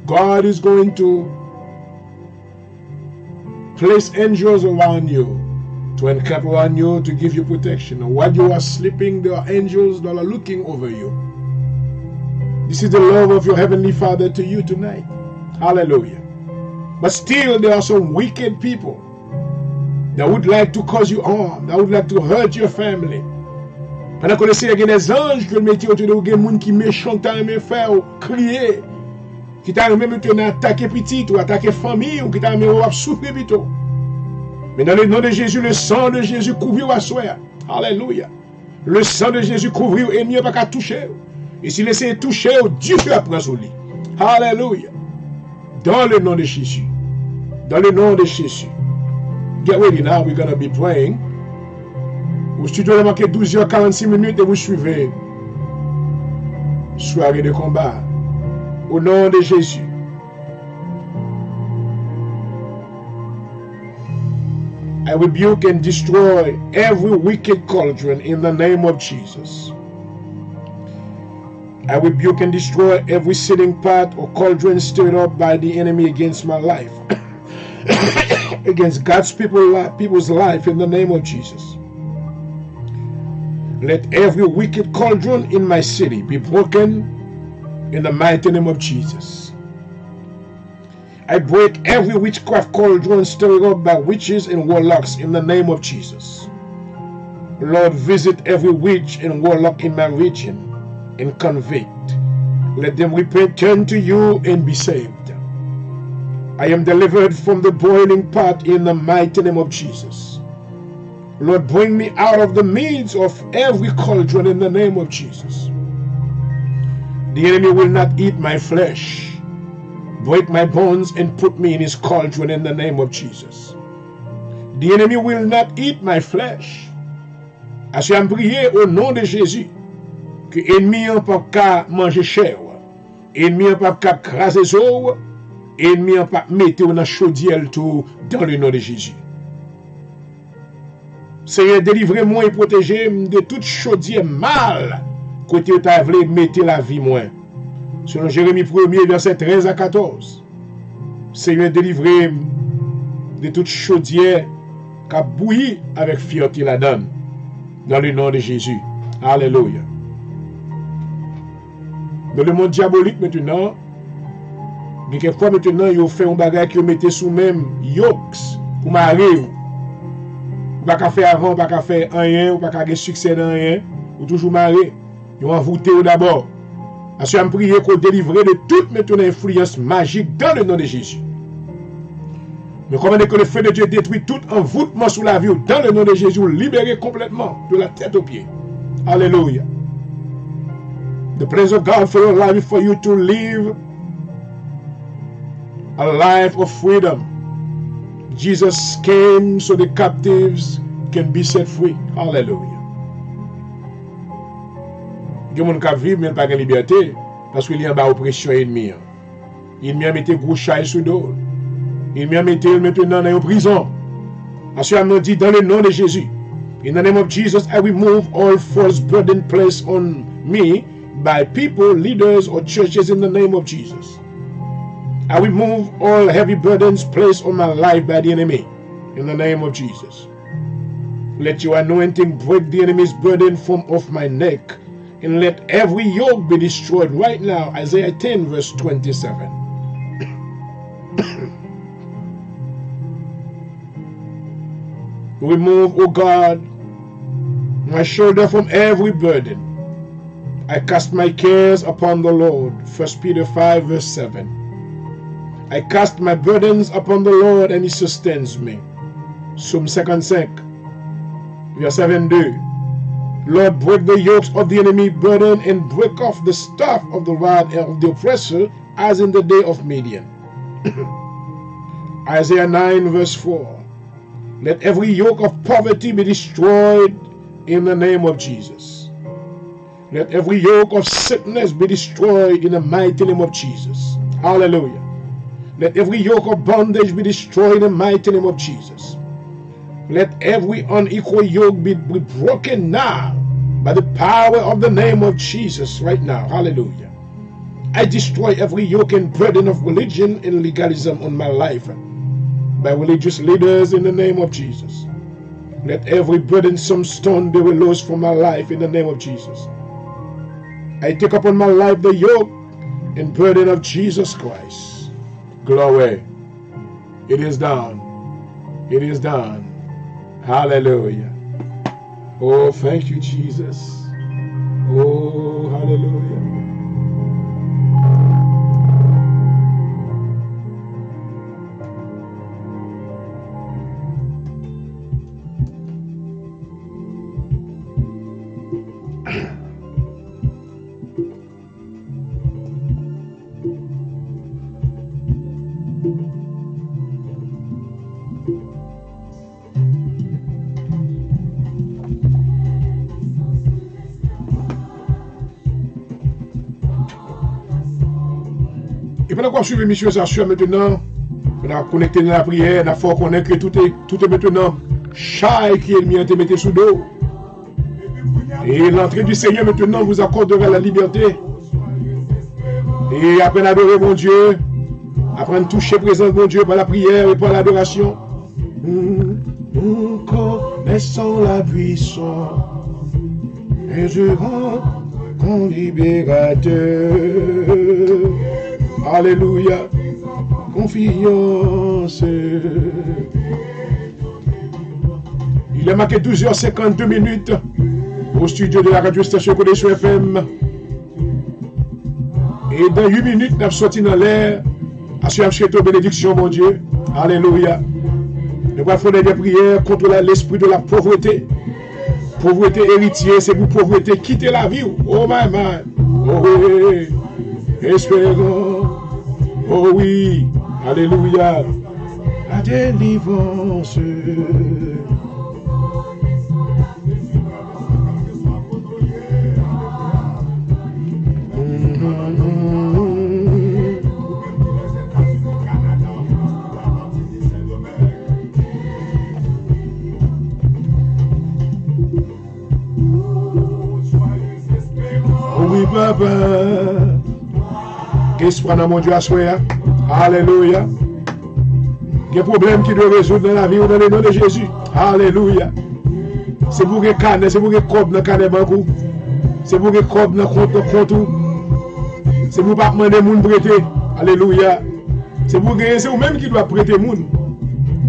God is going to place angels around you, to encamp around you, to give you protection. And while you are sleeping, there are angels that are looking over you. This is the love of your Heavenly Father to you tonight. Hallelujah. But still, there are some wicked people that would like to cause you harm, that would like to hurt your family. Pendant qu'on essaie avec des anges, que le métier autour de vous, il y a des gens qui méchants, qui aiment faire crier, qui t'aiment même attaquer petit, ou attaquer famille, ou qui t'aiment souffrir plutôt. Mais dans le nom de Jésus, le sang de Jésus couvre à soi. Alléluia. Le sang de Jésus couvre, et mieux pas qu'à toucher. Et s'il essaie de toucher, Dieu fait apprendre sur lui. Alléluia. Dans le nom de Jésus. Dans le nom de Jésus. Get ready now, we're going to be praying. Au studio, il a manqué 12h46 et vous suivez soirée de combat. Au nom de Jésus. I rebuke and destroy every wicked cauldron in the name of Jesus. I rebuke and destroy every sitting pot or cauldron stirred up by the enemy against my life, against God's people's life in the name of Jesus. Let every wicked cauldron in my city be broken in the mighty name of Jesus. I break every witchcraft cauldron stirred up by witches and warlocks in the name of Jesus. Lord, visit every witch and warlock in my region and convict. Let them repent, turn to you, and be saved. I am delivered from the boiling pot in the mighty name of Jesus. Lord, bring me out of the midst of every cauldron in the name of Jesus. The enemy will not eat my flesh, break my bones, and put me in his cauldron in the name of Jesus. The enemy will not eat my flesh. As je prié au nom de Jésus, que ennemi n'a pas qu'à manger chair, ennemi n'a pas qu'à craser os, ennemi n'a pas mettre dans chaudière tout dans le nom de Jésus. Seigneur, délivrez-moi et protégez-moi de toute chaudière mal côté où tu as voulu mettre la vie moi. Selon Jérémie 1er, verset 13 à 14. Seigneur, délivrez-moi de toute chaudière qui a bouilli avec fierté la donne. Dans le nom de Jésus. Alléluia. Dans le monde diabolique maintenant, quelquefois maintenant, ils ont fait un bagage qui mettait sous même yokes pour marier. Ou pas qu'à faire avant, pas qu'à faire rien, ou pas qu'à avoir succès dans rien, ou toujours marier. Ils ont envoûté d'abord. Parce que je prie qu'on délivre de toute maintenant influence magique dans le nom de Jésus. Mais comment que le feu de Dieu détruit tout envoûtement sous la vie, dans le nom de Jésus, libéré complètement de la tête aux pieds. Alléluia. The praise of God for your life, for you to live a life of freedom. Jesus came so the captives can be set free. Hallelujah. Il y a des gens qui vivent, mais pas de liberté, parce qu'il y a une oppression ennemie. Il m'a mis gros chai sous dos. Il m'a mis maintenant dans une prison. Parce qu'il m'a dit dans le nom de Jésus. In the name of Jesus, I remove all false burden placed on me by people, leaders, or churches in the name of Jesus. I remove all heavy burdens placed on my life by the enemy in the name of Jesus. Let your anointing break the enemy's burden from off my neck, and let every yoke be destroyed right now. Isaiah 10 verse 27. Remove, O God, my shoulder from every burden. I cast my cares upon the Lord. 1 Peter 5 verse 7. I cast my burdens upon the Lord and he sustains me. Psaume 55 verse 72. Lord, break the yokes of the enemy burden and break off the staff of the rod of the oppressor as in the day of Midian. Isaiah 9 verse 4. Let every yoke of poverty be destroyed in the name of Jesus. Let every yoke of sickness be destroyed in the mighty name of Jesus. Hallelujah. Let every yoke of bondage be destroyed in the mighty name of Jesus. Let every unequal yoke be broken now by the power of the name of Jesus right now. Hallelujah. I destroy every yoke and burden of religion and legalism on my life by religious leaders in the name of Jesus. Let every burdensome stone be released from my life in the name of Jesus. I take upon my life the yoke and burden of Jesus Christ. Glory. It is done. It is done. Hallelujah. Oh, thank you, Jesus. Oh, hallelujah. Et pendant qu'on suit l'émission, ça suit maintenant, on a connecté dans la prière, on a fort connaître que tout est maintenant chaille qui est mis à te mettre sous dos. Et l'entrée du Seigneur maintenant vous accordera la liberté. Et après d'adorer mon Dieu, après de toucher présence mon Dieu par la prière et par l'adoration, nous connaissons la puissance et je rends ton libérateur. Alléluia, confiance. Il est marqué 12h52 au studio de la radio station Connexion FM. Et dans 8 minutes, nous sommes sortis dans l'air. Assurez toi bénédiction, mon Dieu. Alléluia. Nous allons faire des prières contre l'esprit de la pauvreté. Pauvreté héritière, c'est pour pauvreté quitter la vie. Oh my man. Oh oui. Espérons. Oh oui. Alléluia. La délivrance. Oui, papa. Qu'est-ce qu'on a, mon Dieu, à soi? Alléluia. Quel problème qui doit résoudre dans la vie ou dans le nom de Jésus? Alléluia. C'est pour que canne, c'est pour que cob dans canne banco. C'est pour que cob dans compte. C'est pour pas demander moun prêter. Alléluia. C'est pour que c'est vous-même qui doit prêter moun.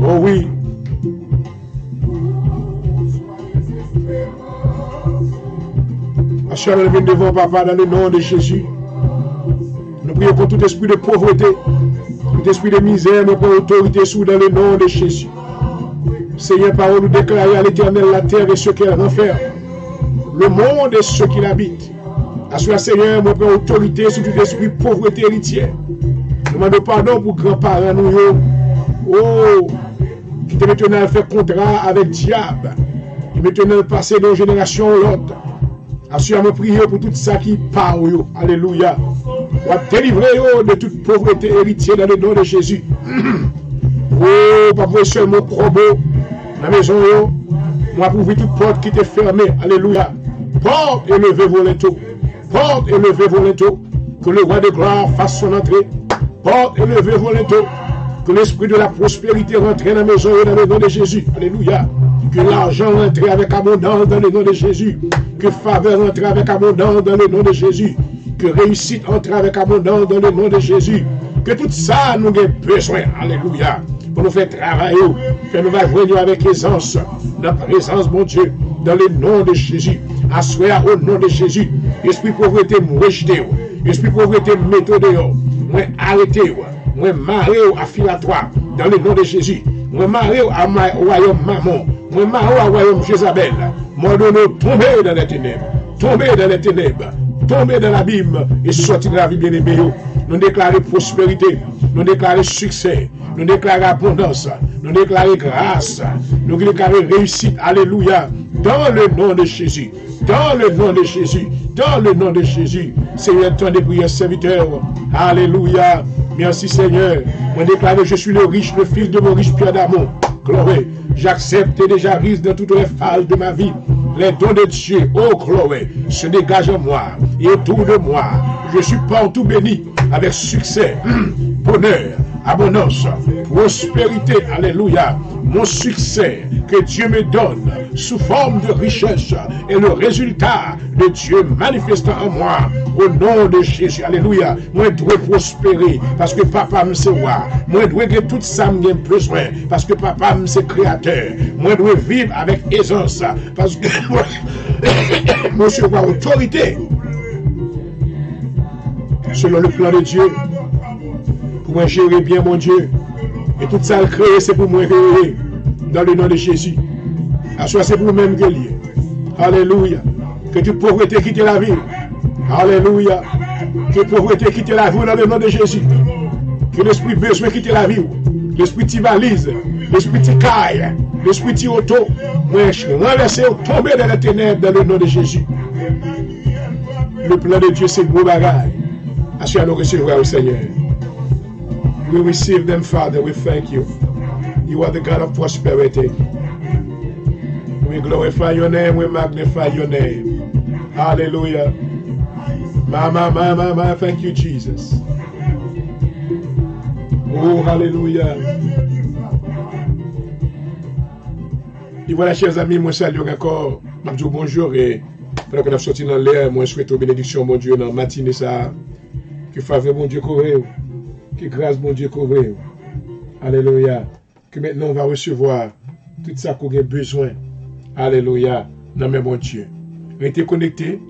Oh oui. Je suis devant papa dans le nom de Jésus. Nous prions pour tout esprit de pauvreté, tout esprit de misère, nous prenons autorité sous dans le nom de Jésus. Seigneur, parole nous déclarer à l'Éternel la terre et ce qu'elle renferme, le monde et ceux qui l'habitent. Assois Seigneur, nous prenons autorité sur tout esprit de pauvreté héritière. Nous demandons pardon pour grands-parents nous, oh, qui te maintenant fait contrat avec diable, et maintenant passer d'une génération à l'autre. Assure-moi prier pour tout ça qui parle. Alléluia. On va délivrer de toute pauvreté héritière dans le nom de Jésus. Oh, pas pour seulement probo dans la maison. On va ouvrir toute porte qui était fermée. Alléluia. Porte et levez vos linteaux. Porte et levez vos linteaux. Que le roi de gloire fasse son entrée. Porte et levez vos linteaux. Que l'esprit de la prospérité rentre dans la maison et dans le nom de Jésus. Alléluia. Que l'argent entre avec abondance dans le nom de Jésus. Que faveur entre avec abondance dans le nom de Jésus. Que réussite entre avec abondance dans le nom de Jésus. Que tout ça nous ait besoin. Alléluia. Pour nous faire travailler. Que nous venir avec aisance. Dans la présence, mon Dieu. Dans le nom de Jésus. Assoyez au nom de Jésus. Esprit pauvreté, rejeté. Esprit pauvreté, mettez dehors. Moi arrêtez. Moi marré à filatoire. Dans le nom de Jésus. Moi marré au royaume maman. Moi marré au royaume Jézabel. Moi donne tomber dans les ténèbres. Tomber dans les ténèbres. Tomber dans l'abîme et sortir de la vie bien-aimée. Nous déclarons prospérité. Nous déclarons succès. Nous déclarons abondance. Nous déclarons grâce. Nous déclarons réussite. Alléluia. Dans le nom de Jésus. Dans le nom de Jésus. Dans le nom de Jésus. Seigneur, temps de prière serviteur. Alléluia. Merci Seigneur. Moi déclare je suis le riche, le fils de mon riche Pierre d'Amont. Chloé, j'accepte et déjà risque dans toutes les phases de ma vie. Les dons de Dieu, oh Chloé, se dégagent en moi et autour de moi. Je suis partout béni avec succès, bonheur, abondance, prospérité. Alléluia. Mon succès que Dieu me donne sous forme de richesse est le résultat de Dieu manifestant en moi au nom de Jésus. Alléluia. Moi, je dois prospérer parce que papa me sait voir. Moi, je dois que tout ça me donne besoin parce que papa me sait créateur. Moi, je dois vivre avec aisance parce que moi, je vois autorité selon le plan de Dieu pour moi gérer bien mon Dieu. Et tout ça créé, c'est pour moi créer dans le nom de Jésus. Assois, c'est pour vous-même que lié. Alléluia. Que toute pauvreté quitte la vie. Alléluia. Que pauvreté quitte la vie dans le nom de Jésus. Que l'esprit besoin quitte la vie. L'esprit t'y valise. L'esprit t'y caille. L'esprit t'y auto. Moi, renverser ou tomber dans les ténèbres dans le nom de Jésus. Le plan de Dieu, c'est gros bagage. Assois, nous recevoir au Seigneur. We receive them, Father. We thank you. You are the God of prosperity. We glorify your name. We magnify your name. Hallelujah. My. Thank you, Jesus. Oh, hallelujah. Et voilà, chers amis, moi salue encore. Je dis bonjour et pendant qu'on a sorti dans l'air, moi je souhaite aux bénédictions, mon Dieu, dans la matinée ça. Que faveur, mon Dieu, couvre. Que grâce, mon Dieu, couvre. Alléluia. Que maintenant on va recevoir tout ça qu'on a besoin. Alléluia. Non, mais mon Dieu. Restez connectés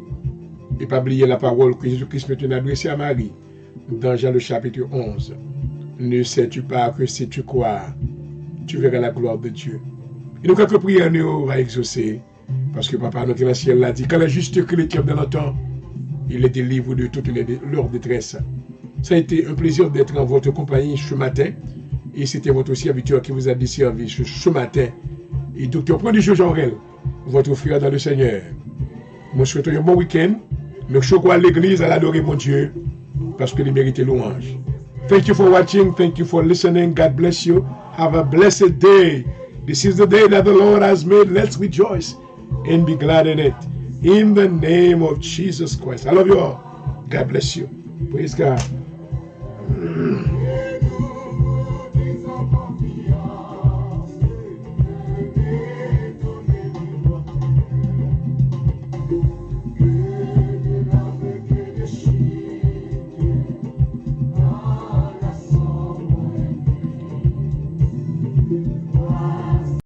et pas oublier la parole que Jésus-Christ m'a adressée à Marie dans Jean le chapitre 11. Ne sais-tu pas que si tu crois, tu verras la gloire de Dieu. Et nous, quelques prières, nous va exaucer. Parce que Papa, notre ciel l'a dit, quand le juste chrétien dans le temps, il est délivré de toute leur détresse. Ça a été un plaisir d'être en votre compagnie ce matin. Et c'était votre serviteur qui vous a desservi ce matin. Et docteur Prodigieux Jean-Rel, votre frère dans le Seigneur. Moi, je souhaite un bon week-end. Mais je crois à l'église à l'adorer mon Dieu. Parce qu'il mérite louange. Thank you for watching. Thank you for listening. God bless you. Have a blessed day. This is the day that the Lord has made. Let's rejoice and be glad in it. In the name of Jesus Christ. I love you all. God bless you. Praise God.